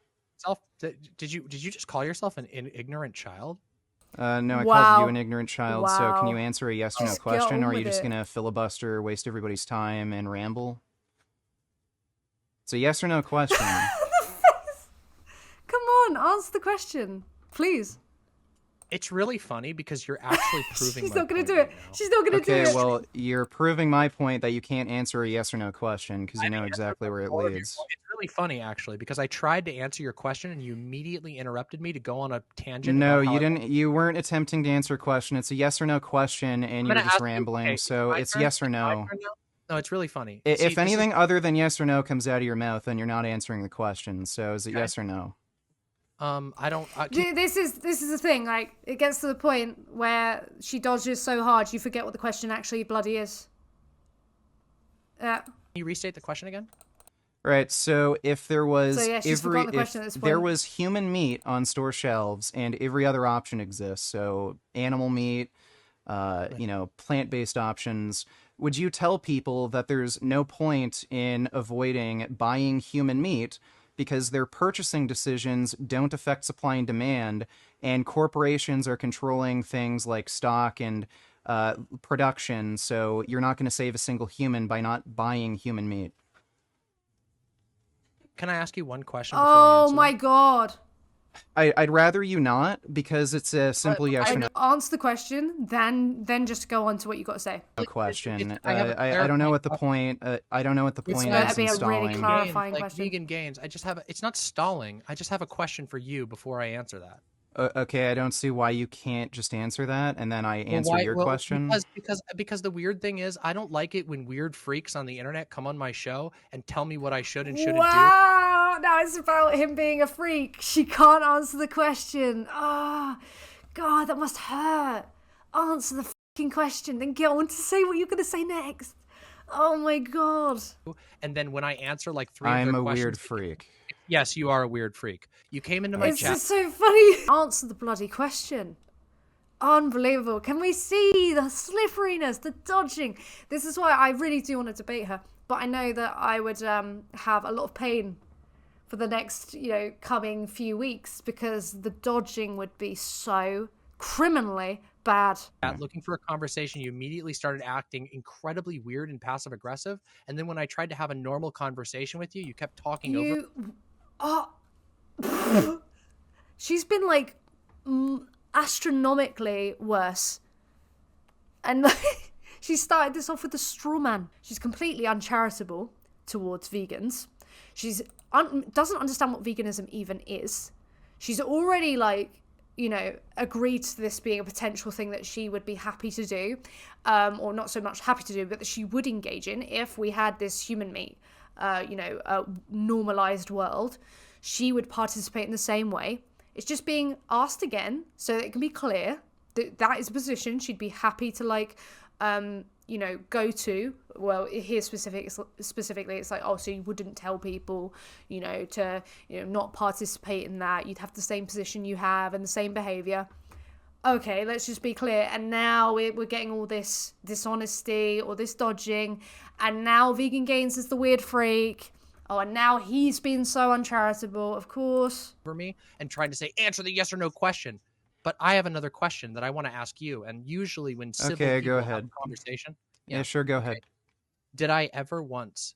Did you just call yourself an ignorant child? No, I called you an ignorant child. So can you answer a yes or no question, or are you just going to filibuster, waste everybody's time, and ramble? It's a yes or no question. Come on, answer the question. Please. It's really funny because you're actually proving She's not going to do it. She's not going to do it. Okay, well, you're proving my point that you can't answer a yes or no question because you know exactly where it leads. It's really funny, actually, because I tried to answer your question and you immediately interrupted me to go on a tangent. No, you didn't. You weren't attempting to answer a question. It's a yes or no question, and you were just rambling. So it's yes or no. No, it's really funny. If anything other than yes or no comes out of your mouth, then you're not answering the question. So is it yes or no? I don't. This is the thing. Like, it gets to the point where she dodges so hard, you forget what the question actually bloody is. Can you restate the question again? Right. So if there was there was human meat on store shelves and every other option exists, so animal meat, plant-based options, would you tell people that there's no point in avoiding buying human meat because their purchasing decisions don't affect supply and demand, and corporations are controlling things like stock and production, so you're not going to save a single human by not buying human meat? Can I ask you one question before I answer my God. I'd rather you not, because it's a simple yes or no. Answer the question, then just go on to what you got to say. A question. I don't know what the point. I don't know what the point is in stalling. Really clarifying question. Vegan gains. It's not stalling. I just have a question for you before I answer that. Okay, I don't see why you can't just answer that and then I answer your question. Because the weird thing is, I don't like it when weird freaks on the internet come on my show and tell me what I should and shouldn't do. Wow, now it's about him being a freak. She can't answer the question. Oh, God, that must hurt. Answer the fucking question, then get on to say what you're going to say next. Oh my God. And then when I answer like three I'm of their a questions, weird freak. Yes, you are a weird freak. You came into my It's chat. just so funny. Answer the bloody question. Unbelievable. Can we see the slipperiness, the dodging? This is why I really do want to debate her. But I know that I would have a lot of pain for the next, coming few weeks, because the dodging would be so criminally bad. Looking for a conversation, you immediately started acting incredibly weird and passive aggressive. And then when I tried to have a normal conversation with you, you kept talking over. She's been like astronomically worse. And she started this off with the straw man. She's completely uncharitable towards vegans. She's doesn't understand what veganism even is. She's already agreed to this being a potential thing that she would be happy to do, or not so much happy to do, but that she would engage in if we had this human meat, a normalized world. She would participate in the same way. It's just being asked again so that it can be clear that that is a position she'd be happy to go to. Well, here specifically, it's like, oh, so you wouldn't tell people, to, not participate in that. You'd have the same position you have and the same behavior. Okay, let's just be clear. And now we're getting all this dishonesty or this dodging. And now Vegan Gains is the weird freak. Oh, and now he's been so uncharitable, of course. For me and trying to say, answer the yes or no question. But I have another question that I want to ask you. And usually when civil people have a conversation. Yeah, sure, go ahead. Did I ever once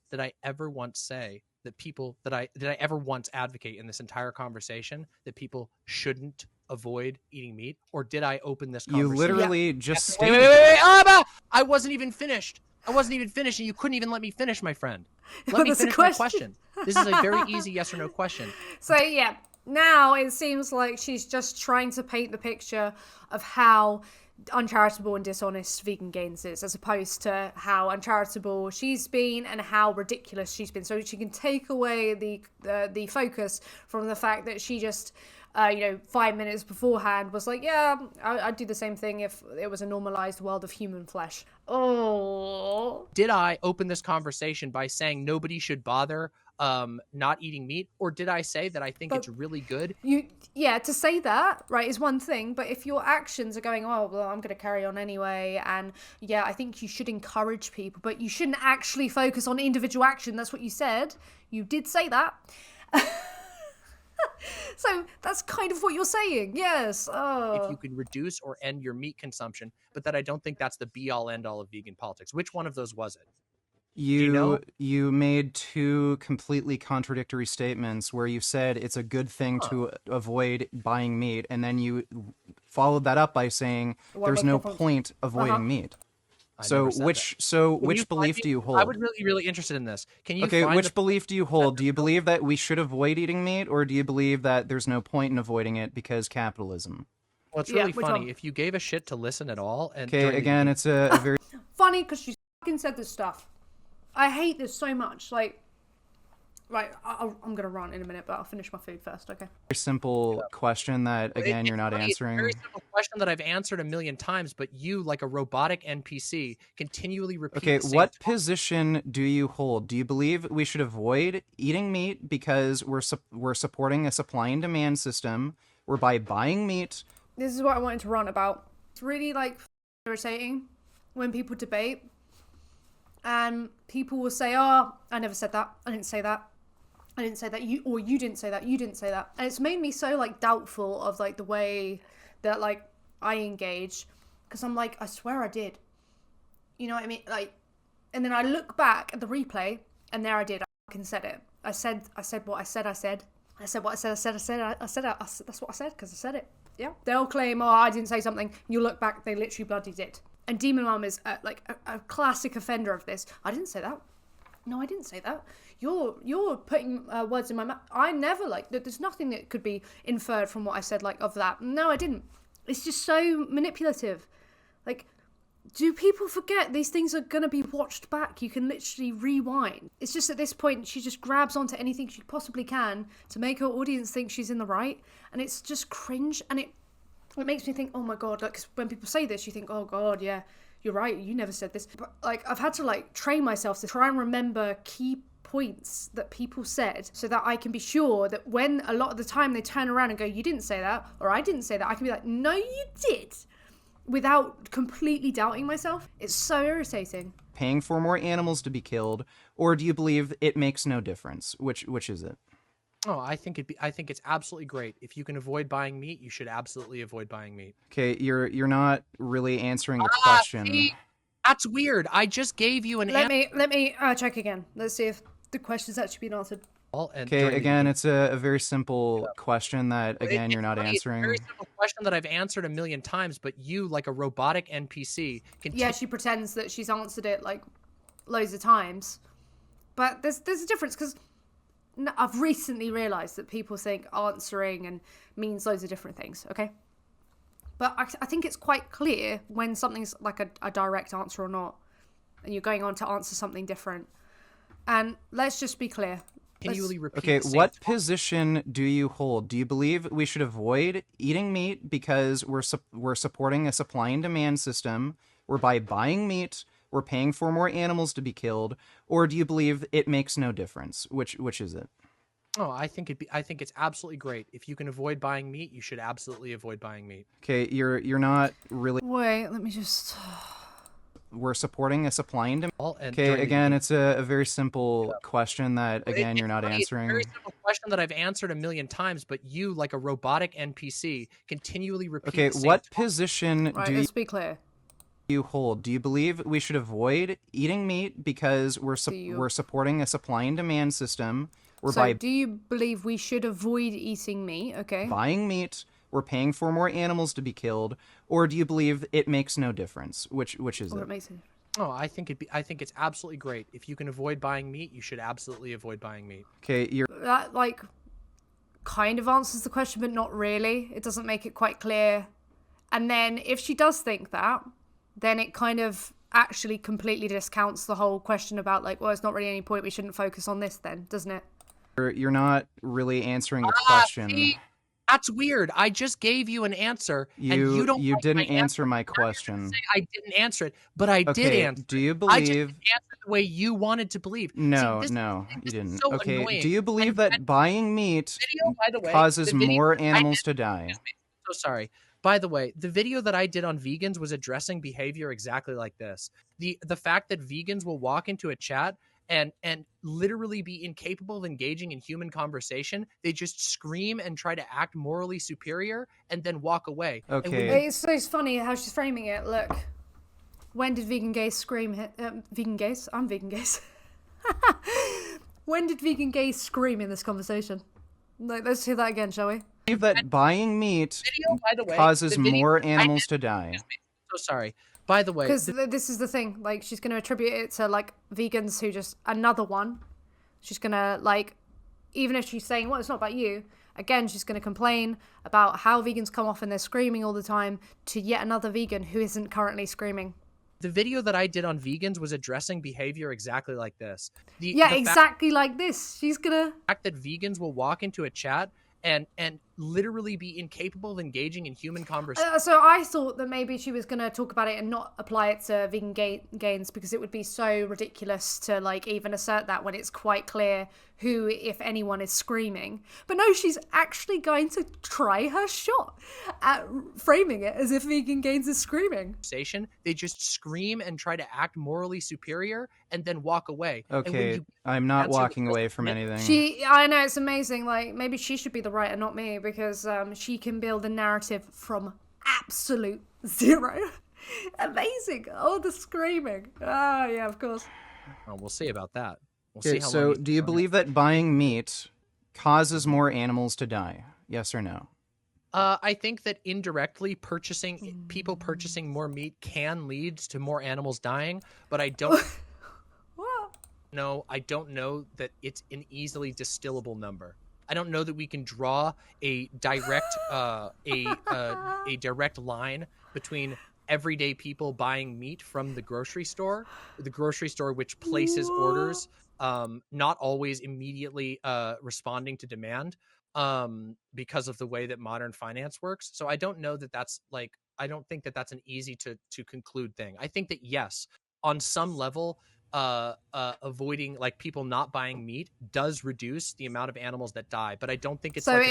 say that people did I ever once advocate in this entire conversation that people shouldn't avoid eating meat? Or did I open this conversation? You literally just stated wait. I wasn't even finished. And you couldn't even let me finish, my friend. Let me finish my question. This is a very easy yes or no question. So yeah, now it seems like she's just trying to paint the picture of how uncharitable and dishonest Vegan Gains is, as opposed to how uncharitable she's been and how ridiculous she's been. So she can take away the focus from the fact that she just 5 minutes beforehand was like, yeah, I'd do the same thing if it was a normalized world of human flesh. Oh. Did I open this conversation by saying nobody should bother not eating meat, or did I say that I think it's really good? To say that, right, is one thing, but if your actions are going, oh, well, I'm going to carry on anyway, and yeah, I think you should encourage people, but you shouldn't actually focus on individual action. That's what you said. You did say that. So that's kind of what you're saying, yes. If you could reduce or end your meat consumption, but that I don't think that's the be-all, end-all of vegan politics. Which one of those was it? You made two completely contradictory statements where you said it's a good thing to avoid buying meat, and then you followed that up by saying there's no point avoiding meat. So which belief do you hold? I would really, really interested in this. Can you which belief do you hold? Do you believe that we should avoid eating meat, or do you believe that there's no point in avoiding it because capitalism? Well, it's really funny. If you gave a shit to listen at all. And again, it's a very... funny because she fucking said this stuff. I hate this so much. Like, right, I'm going to rant in a minute, but I'll finish my food first, okay? Very simple question that, again, you're not answering. It's a very simple question that I've answered a million times, but you, like a robotic NPC, continually repeat the same what position do you hold? Do you believe we should avoid eating meat because we're supporting a supply and demand system, or by buying meat? This is what I wanted to rant about. It's really, irritating when people debate. And people will say, oh, I never said that. I didn't say that. I didn't say that. You didn't say that. You didn't say that. And it's made me so, doubtful of, the way that, I engage. Because I'm like, I swear I did. You know what I mean? And then I look back at the replay, and there I did. I fucking said it. I said what I said. I said what I said. That's what I said, because I said it. Yeah. They'll claim, oh, I didn't say something. You look back, they literally bloody did. And DemonMama is a classic offender of this. I didn't say that. No, I didn't say that. You're putting words in my mouth. I never there's nothing that could be inferred from what I said of that. No, I didn't. It's just so manipulative. Do people forget these things are going to be watched back? You can literally rewind. It's just at this point, she just grabs onto anything she possibly can to make her audience think she's in the right. And it's just cringe. And it makes me think, oh my God, because when people say this, you think, oh God, yeah, you're right. You never said this. But I've had to train myself to try and remember key points that people said so that I can be sure that when a lot of the time they turn around and go, you didn't say that, or I didn't say that, I can be like, no, you did, without completely doubting myself. It's so irritating. Paying for more animals to be killed, or do you believe it makes no difference? Which is it? Oh, I think it's absolutely great. If you can avoid buying meat, you should absolutely avoid buying meat. Okay, you're not really answering the question. See? That's weird. I just gave you an answer. Let me check again. Let's see if the question's actually been answered. Okay, again, it's a very simple question that, again, you're not answering. It's a very simple question that I've answered a million times, but you, like a robotic NPC, yeah, she pretends that she's answered it like loads of times. But there's a difference, because I've recently realised that people think answering and means loads of different things, okay? But I think it's quite clear when something's like a direct answer or not, and you're going on to answer something different. And let's just be clear. Okay, what position do you hold? Do you believe we should avoid eating meat because we're supporting a supply and demand system, or by buying meat, we're paying for more animals to be killed, or do you believe it makes no difference? Which is it? Oh, I think it's absolutely great. If you can avoid buying meat, you should absolutely avoid buying meat. Okay, you're not really. Wait, let me just. We're supporting a supply and demand. Okay, again, it's a very simple question that, again, you're not answering. It's a very simple question that I've answered a million times, but you, like a robotic NPC, continually repeat. Okay, what position do you... let's be clear. You hold? Do you believe we should avoid eating meat because we're supporting a supply and demand system? Do you believe we should avoid eating meat? Okay. Buying meat, we're paying for more animals to be killed, or do you believe it makes no difference? Which is it? It makes it. Oh, I think it's absolutely great. If you can avoid buying meat, you should absolutely avoid buying meat. Okay, that like kind of answers the question, but not really. It doesn't make it quite clear. And then if she does think that, then it kind of actually completely discounts the whole question about like, well, it's not really any point. We shouldn't focus on this then, doesn't it? You're not really answering the question. See? That's weird. I just gave you an answer, and you don't. You didn't answer my question. I didn't answer it, but I did answer. Do you believe? I just didn't answer the way you wanted to believe. No, See, you didn't. So okay. Annoying. Do you believe that buying meat causes more animals to die? So sorry. By the way, the video that I did on vegans was addressing behavior exactly like this. The fact that vegans will walk into a chat and literally be incapable of engaging in human conversation. They just scream and try to act morally superior and then walk away. Okay. It's funny how she's framing it. Look, when did vegan gays scream? Vegan gays? I'm vegan gays. When did vegan gays scream in this conversation? Let's hear that again, shall we? Believe that buying meat causes more animals to die. So sorry. By the way, because this is the thing, like, she's going to attribute it to like vegans who just another one. She's going to like, even if she's saying, well, it's not about you, again, she's going to complain about how vegans come off and they're screaming all the time to yet another vegan who isn't currently screaming. The video that I did on vegans was addressing behavior exactly like this. Exactly like this. She's gonna. The fact that vegans will walk into a chat and literally be incapable of engaging in human conversation. So I thought that maybe she was going to talk about it and not apply it to vegan gains because it would be so ridiculous to like even assert that when it's quite clear who, if anyone, is screaming. But no, she's actually going to try her shot at framing it as if vegan gains is screaming. They just scream and try to act morally superior and then walk away. Okay, I'm not walking away from anything. I know, it's amazing. Like, maybe she should be the writer, not me, because she can build a narrative from absolute zero. Amazing. Oh, the screaming. Oh, yeah, of course. Well, we'll see about that. Okay, so do you believe that buying meat causes more animals to die? Yes or no? I think that indirectly people purchasing more meat can lead to more animals dying, but I don't I don't know that it's an easily distillable number. I don't know that we can draw a direct a direct line between everyday people buying meat from the grocery store which places orders, not always immediately responding to demand because of the way that modern finance works. So I don't know that I don't think that that's an easy to conclude thing. I think that yes, on some level, avoiding, like, people not buying meat does reduce the amount of animals that die, but I don't think it's so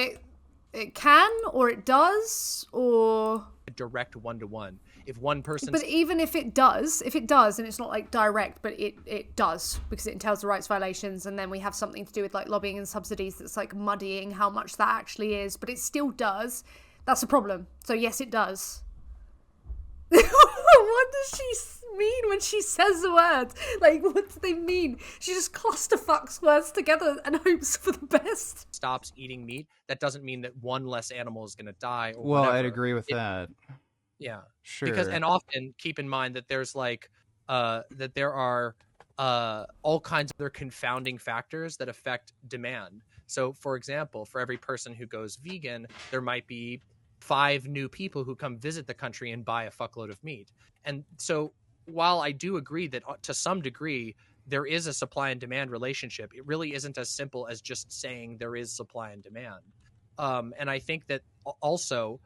it can, or it does, or a direct one-to-one. If one person, but even if it does, and it's not like direct, but it does, because it entails the rights violations, and then we have something to do with like lobbying and subsidies that's like muddying how much that actually is, but it still does. That's a problem. So yes, it does. What does she mean when she says the words? Like, what do they mean? She just clusterfucks words together and hopes for the best. Stops eating meat, that doesn't mean that one less animal is going to die. Or well, whatever. I'd agree with that. Yeah, sure. Because, and often keep in mind that there's like that there are all kinds of other confounding factors that affect demand. So, for example, for every person who goes vegan, there might be 5 new people who come visit the country and buy a fuckload of meat. And so while I do agree that to some degree there is a supply and demand relationship, it really isn't as simple as just saying there is supply and demand. And I think that also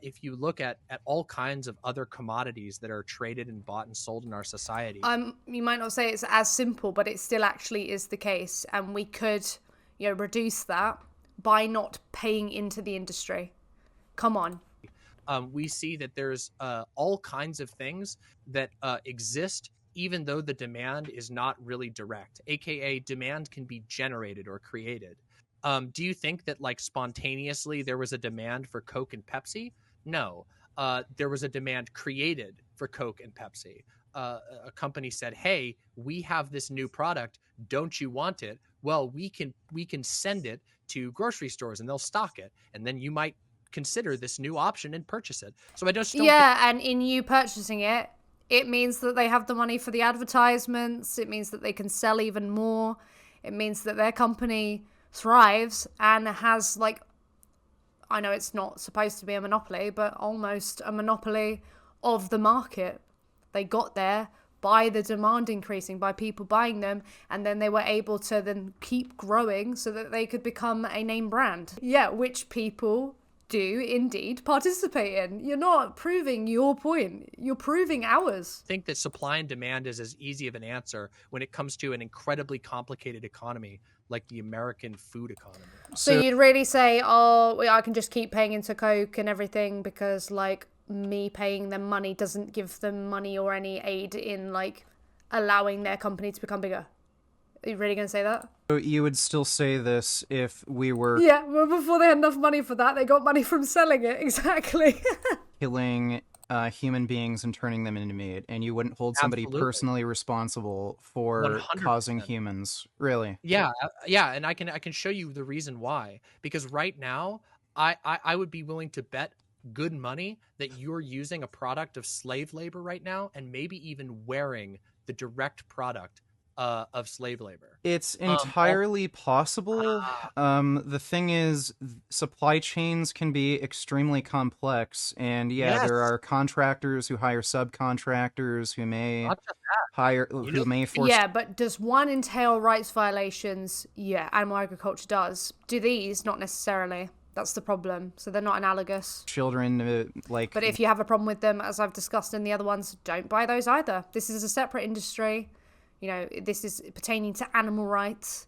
if you look at all kinds of other commodities that are traded and bought and sold in our society. You might not say it's as simple, but it still actually is the case. And we could, reduce that by not paying into the industry. Come on. We see that there's all kinds of things that exist even though the demand is not really direct, aka demand can be generated or created. Do you think that like spontaneously there was a demand for Coke and Pepsi? No. There was a demand created for Coke and Pepsi. A company said, hey, we have this new product. Don't you want it? Well, we can send it to grocery stores and they'll stock it. And then you might consider this new option and purchase it. So I just don't and in you purchasing it, it means that they have the money for the advertisements. It means that they can sell even more. It means that their company thrives and has, like, I know it's not supposed to be a monopoly, but almost a monopoly of the market. They got there by the demand increasing, by people buying them, and then they were able to then keep growing so that they could become a name brand. Yeah, which people do indeed participate in. You're not proving your point, you're proving ours. I think that supply and demand is as easy of an answer when it comes to an incredibly complicated economy like the American food economy. So you'd really say, oh, I can just keep paying into Coke and everything because, like, me paying them money doesn't give them money or any aid in, like, allowing their company to become bigger. Are you really going to say that? So you would still say this if we were... Yeah, well, before they had enough money for that, they got money from selling it, exactly. killing human beings and turning them into meat, and you wouldn't hold somebody personally responsible for 100%. Causing humans, really? Yeah, and I can show you the reason why. Because right now, I would be willing to bet good money that you're using a product of slave labor right now, and maybe even wearing the direct product of slave labor. It's entirely possible. The thing is, supply chains can be extremely complex, and there are contractors who hire subcontractors who may who may force... Yeah, but does one entail rights violations? Yeah, animal agriculture does. Do these? Not necessarily. That's the problem. So they're not analogous. Children, like... But if you have a problem with them, as I've discussed in the other ones, don't buy those either. This is a separate industry. This is pertaining to animal rights.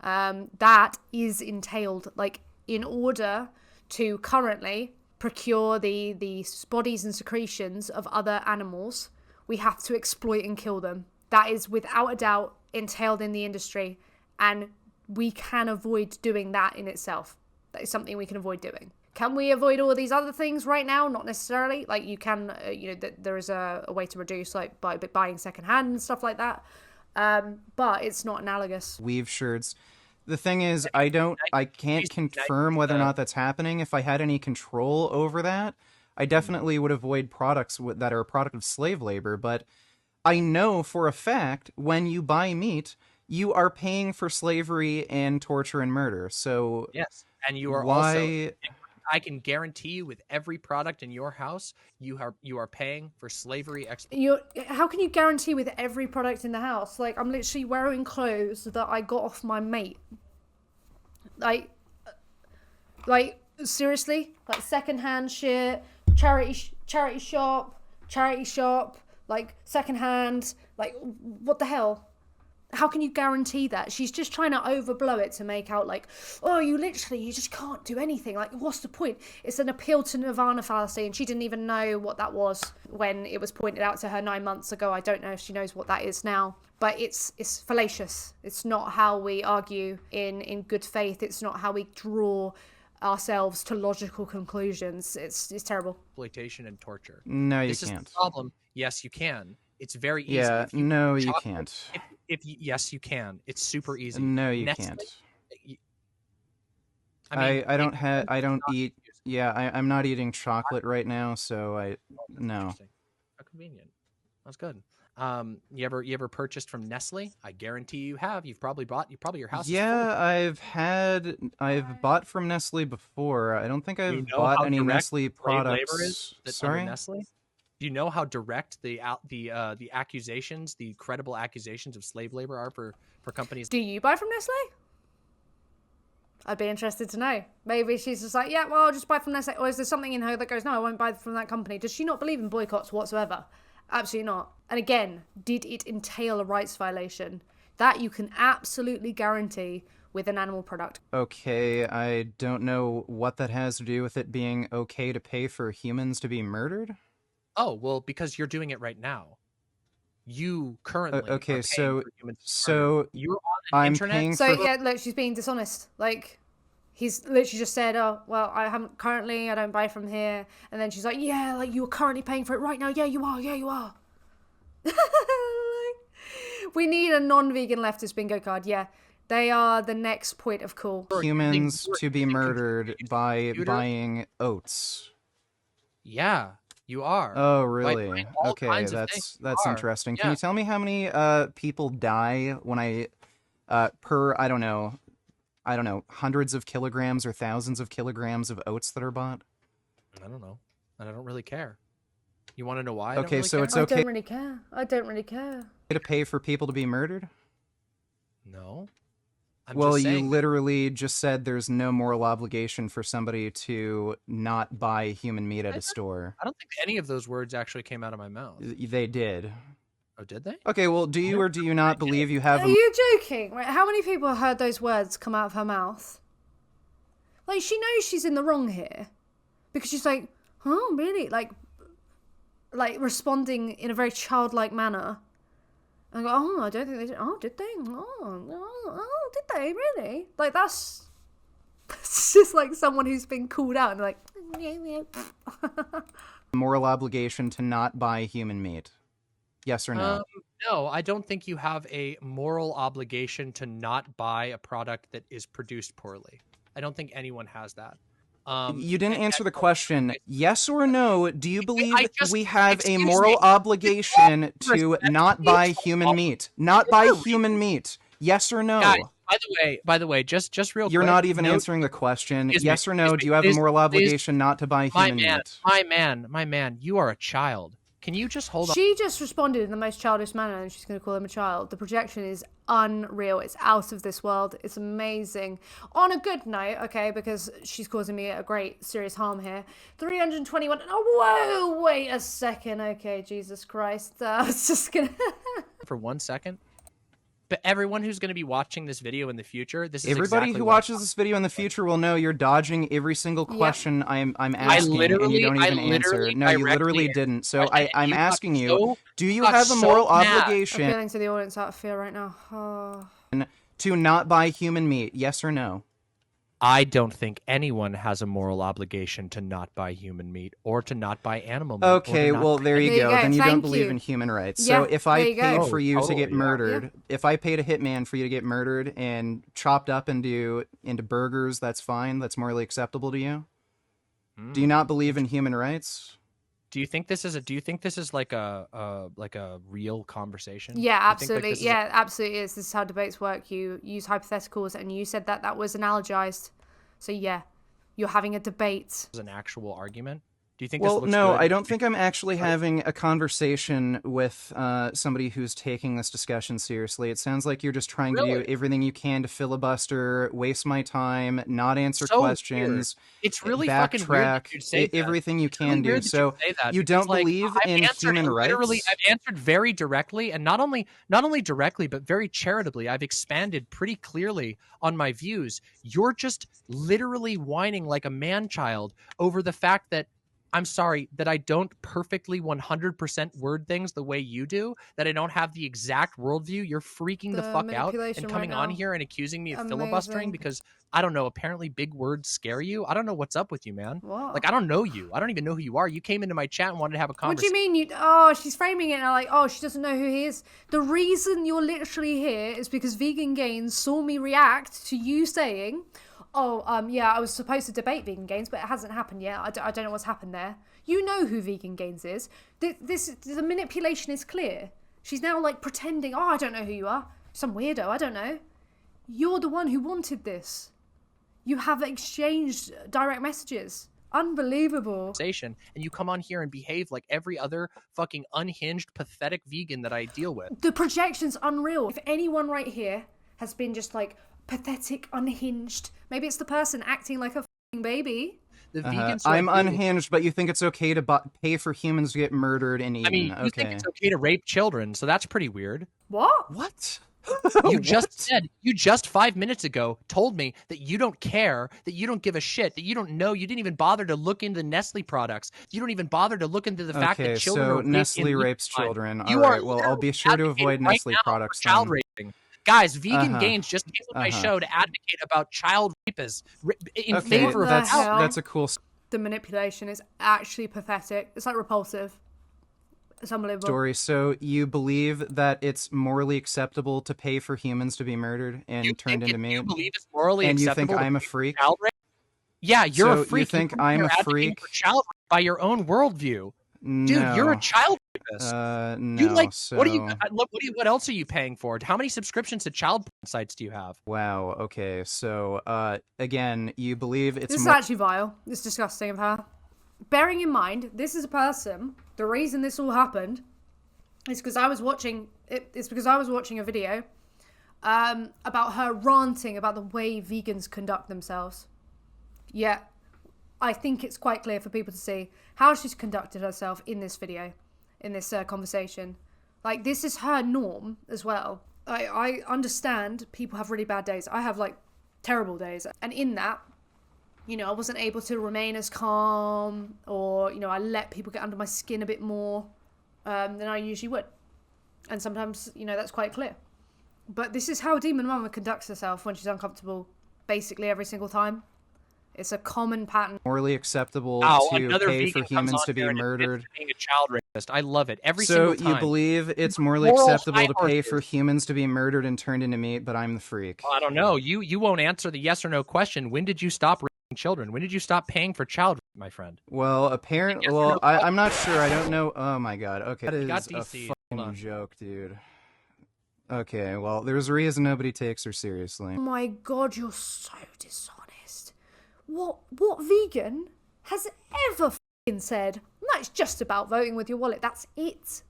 That is entailed, like, in order to currently procure the bodies and secretions of other animals, we have to exploit and kill them. That is without a doubt entailed in the industry, and we can avoid doing that in itself. That is something we can avoid doing. Can we avoid all these other things right now? Not necessarily. Like, you can, there is a way to reduce, like, by buying secondhand and stuff like that. But it's not analogous. Weave shirts. The thing is, I can't confirm whether or not that's happening. If I had any control over that, I definitely would avoid products that are a product of slave labor. But I know for a fact, when you buy meat, you are paying for slavery and torture and murder. So yes, and you are also... I can guarantee you, with every product in your house, you are paying for slavery. How can you guarantee with every product in the house? Like, I'm literally wearing clothes that I got off my mate. Like seriously, like secondhand shit, charity shop, like secondhand. Like, what the hell? How can you guarantee that? She's just trying to overblow it to make out like, oh, you just can't do anything. Like, what's the point? It's an appeal to Nirvana fallacy, and she didn't even know what that was when it was pointed out to her 9 months ago. I don't know if she knows what that is now. But it's fallacious. It's not how we argue in good faith. It's not how we draw ourselves to logical conclusions. It's terrible. Exploitation and torture. No, you this can't. Is the problem. Yes, you can. It's very easy. Yeah, no, you can't. Yes, you can. It's super easy. No, you can't. I don't eat. Yeah, I'm not eating chocolate right now, so no. How convenient. That's good. You ever purchased from Nestle? I guarantee you have. You've probably your house. Yeah, I've bought from Nestle before. I don't think I've bought any Nestle products. Sorry, Nestle. Do you know how direct the accusations, the credible accusations of slave labor are for companies? Do you buy from Nestle? I'd be interested to know. Maybe she's just like, yeah, well, I'll just buy from Nestle. Or is there something in her that goes, no, I won't buy from that company? Does she not believe in boycotts whatsoever? Absolutely not. And again, did it entail a rights violation? That you can absolutely guarantee with an animal product. Okay, I don't know what that has to do with it being okay to pay for humans to be murdered. Oh, well, because you're doing it right now. You currently okay, so you're on the internet. Paying so yeah, look, she's being dishonest. Like, he's literally just said, oh, well, I don't buy from here. And then she's like, yeah, like, you're currently paying for it right now. Yeah, you are. We need a non-vegan leftist bingo card. Yeah, they are the next point of call. Humans to be murdered by buying oats. Yeah, you are. Oh, really? Okay, that's interesting. Yeah. Can you tell me how many people die when per I don't know, hundreds of kilograms or thousands of kilograms of oats that are bought? I don't know. And I don't really care. You want to know why? Okay, so it's okay. okay. I don't really care. To pay for people to be murdered? No. Well, you literally just said there's no moral obligation for somebody to not buy human meat at a store. I don't think any of those words actually came out of my mouth. They did. Oh, did they? Okay, well, do you or do you not believe you have... Are you joking? Right, how many people heard those words come out of her mouth? Like, she knows she's in the wrong here. Because she's like, oh, really? Like responding in a very childlike manner. And I go, oh, I don't think they did. Oh, did they? Oh, did they? Really? Like, that's... It's just like someone who's been called out and like... Moral obligation to not buy human meat. Yes or no? No, I don't think you have a moral obligation to not buy a product that is produced poorly. I don't think anyone has that. You didn't answer the question. Yes or no, do you believe we have a moral obligation to not buy human meat? Not buy human meat. Yes or no? Guys, by the way, just real quick. You're not even answering the question. Yes or no, do you have a moral obligation not to buy human meat? My man, you are a child. Can you just hold on? She just responded in the most childish manner, and she's going to call him a child. The projection is unreal. It's out of this world. It's amazing. On a good note, okay, because she's causing me a great serious harm here. 321. Oh, whoa, wait a second. Okay, Jesus Christ. I was just going to... For 1 second. But everyone who's going to be watching this video in the future, this is everybody exactly who watches this video in the future will know you're dodging every single question I'm asking, and you don't even answer. No, you literally didn't. So I'm asking you, do you have a moral obligation? Appealing to the audience out of fear right now. Oh. To not buy human meat? Yes or no? I don't think anyone has a moral obligation to not buy human meat or to not buy animal meat. Okay, well, there you go. Then you don't believe in human rights. So if I paid for you to get murdered, if I paid a hitman for you to get murdered and chopped up into burgers, that's fine? That's morally acceptable to you? Do you not believe in human rights? Do you think this is like a real conversation? Yeah, absolutely. Yeah, absolutely is. This is how debates work. You use hypotheticals, and you said that was analogized. So yeah, you're having a debate. Is an actual argument. Do you think this looks no, good? I don't think I'm actually having a conversation with somebody who's taking this discussion seriously. It sounds like you're just trying to do everything you can to filibuster, waste my time, not answer questions, it's really fucking weird that you'd say everything you can really do. So you don't believe in human rights? I've answered very directly, and not only directly, but very charitably. I've expanded pretty clearly on my views. You're just literally whining like a man-child over the fact that I'm sorry that I don't perfectly 100% word things the way you do, that I don't have the exact worldview. You're freaking the fuck out and coming on here and accusing me of filibustering because, I don't know, apparently big words scare you. I don't know what's up with you, man. What? Like, I don't know you. I don't even know who you are. You came into my chat and wanted to have a conversation. What do you mean? Oh, she's framing it and like, oh, she doesn't know who he is. The reason you're literally here is because Vegan Gains saw me react to you saying, oh, yeah, I was supposed to debate Vegan Gains, but it hasn't happened yet. I don't know what's happened there. You know who Vegan Gains is. The manipulation is clear. She's now like pretending, oh, I don't know who you are. Some weirdo, I don't know. You're the one who wanted this. You have exchanged direct messages. Unbelievable. And you come on here and behave like every other fucking unhinged, pathetic vegan that I deal with. The projection's unreal. If anyone right here has been just like pathetic, unhinged, maybe it's the person acting like a fucking baby. I'm unhinged, but you think it's okay to pay for humans to get murdered and eaten. I mean, you think it's okay to rape children, so that's pretty weird. What? What? You just 5 minutes ago told me that you don't care, that you don't give a shit, that you don't know, you didn't even bother to look into Nestle products. You don't even bother to look into the fact that children are raped. Nestle rapes children. All right, well, I'll be sure to avoid Nestle products then. Child raping. Guys, Vegan Gains just came on my show to advocate about child rapists in favor of that's a cool. The manipulation is actually pathetic. It's like repulsive. It's unbelievable. Story. So you believe that it's morally acceptable to pay for humans to be murdered and turned into meat? You believe it's morally and acceptable? And you think I'm a freak? Yeah, you're a freak. You think I'm a freak? For child rape by your own worldview. No. Dude, you're a child rapist. No. What else are you paying for? How many subscriptions to child porn sites do you have? Wow. Okay. So, again, you believe it's. This is actually vile. It's disgusting of her. Bearing in mind, this is a person. The reason this all happened is because I was watching. It's because I was watching a video, about her ranting about the way vegans conduct themselves. Yeah. I think it's quite clear for people to see how she's conducted herself in this video, in this conversation. Like, this is her norm as well. I understand people have really bad days. I have, like, terrible days. And in that, you know, I wasn't able to remain as calm, or, you know, I let people get under my skin a bit more than I usually would. And sometimes, you know, that's quite clear. But this is how DemonMama conducts herself when she's uncomfortable, basically every single time. It's a common pattern. Morally acceptable to pay for humans to be murdered. Being a child rapist. I love it. Every single time. So you believe it's morally acceptable to pay for humans to be murdered and turned into meat, but I'm the freak. Well, I don't know. You won't answer the yes or no question. When did you stop raping children? When did you stop paying for child rape, my friend? Well, apparently, I'm not sure. I don't know. Oh my god. Okay, that is a fucking joke, dude. Okay, well, there's a reason nobody takes her seriously. Oh my god, you're so dishonest. What vegan has ever f***ing said? No, it's just about voting with your wallet. That's it.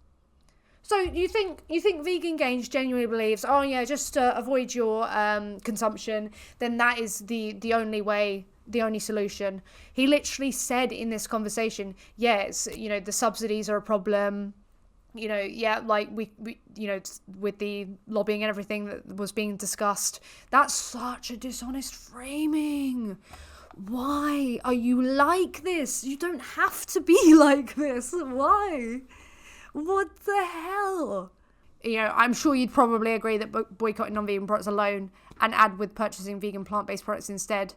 So you think Vegan Gains genuinely believes, oh yeah, just avoid your consumption, then that is the only way, the only solution. He literally said in this conversation, yes, you know, the subsidies are a problem. You know, yeah, like we you know, with the lobbying and everything that was being discussed. That's such a dishonest framing. Why are you like this? You don't have to be like this. Why? What the hell? You know, I'm sure you'd probably agree that boycotting non-vegan products alone and add with purchasing vegan plant-based products instead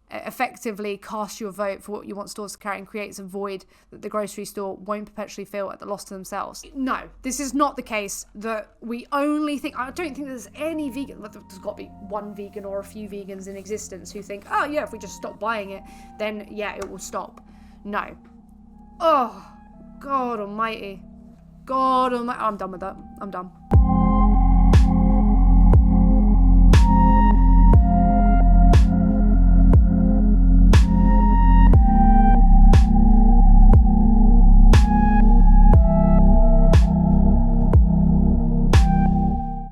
effectively cast your vote for what you want stores to carry and creates a void that the grocery store won't perpetually fill at the loss to themselves. No, this is not the case that we only think. I don't think there's any vegan, there's got to be one vegan or a few vegans in existence who think, oh yeah, if we just stop buying it, then yeah, it will stop. No. Oh, God almighty. God almighty. I'm done with that. I'm done.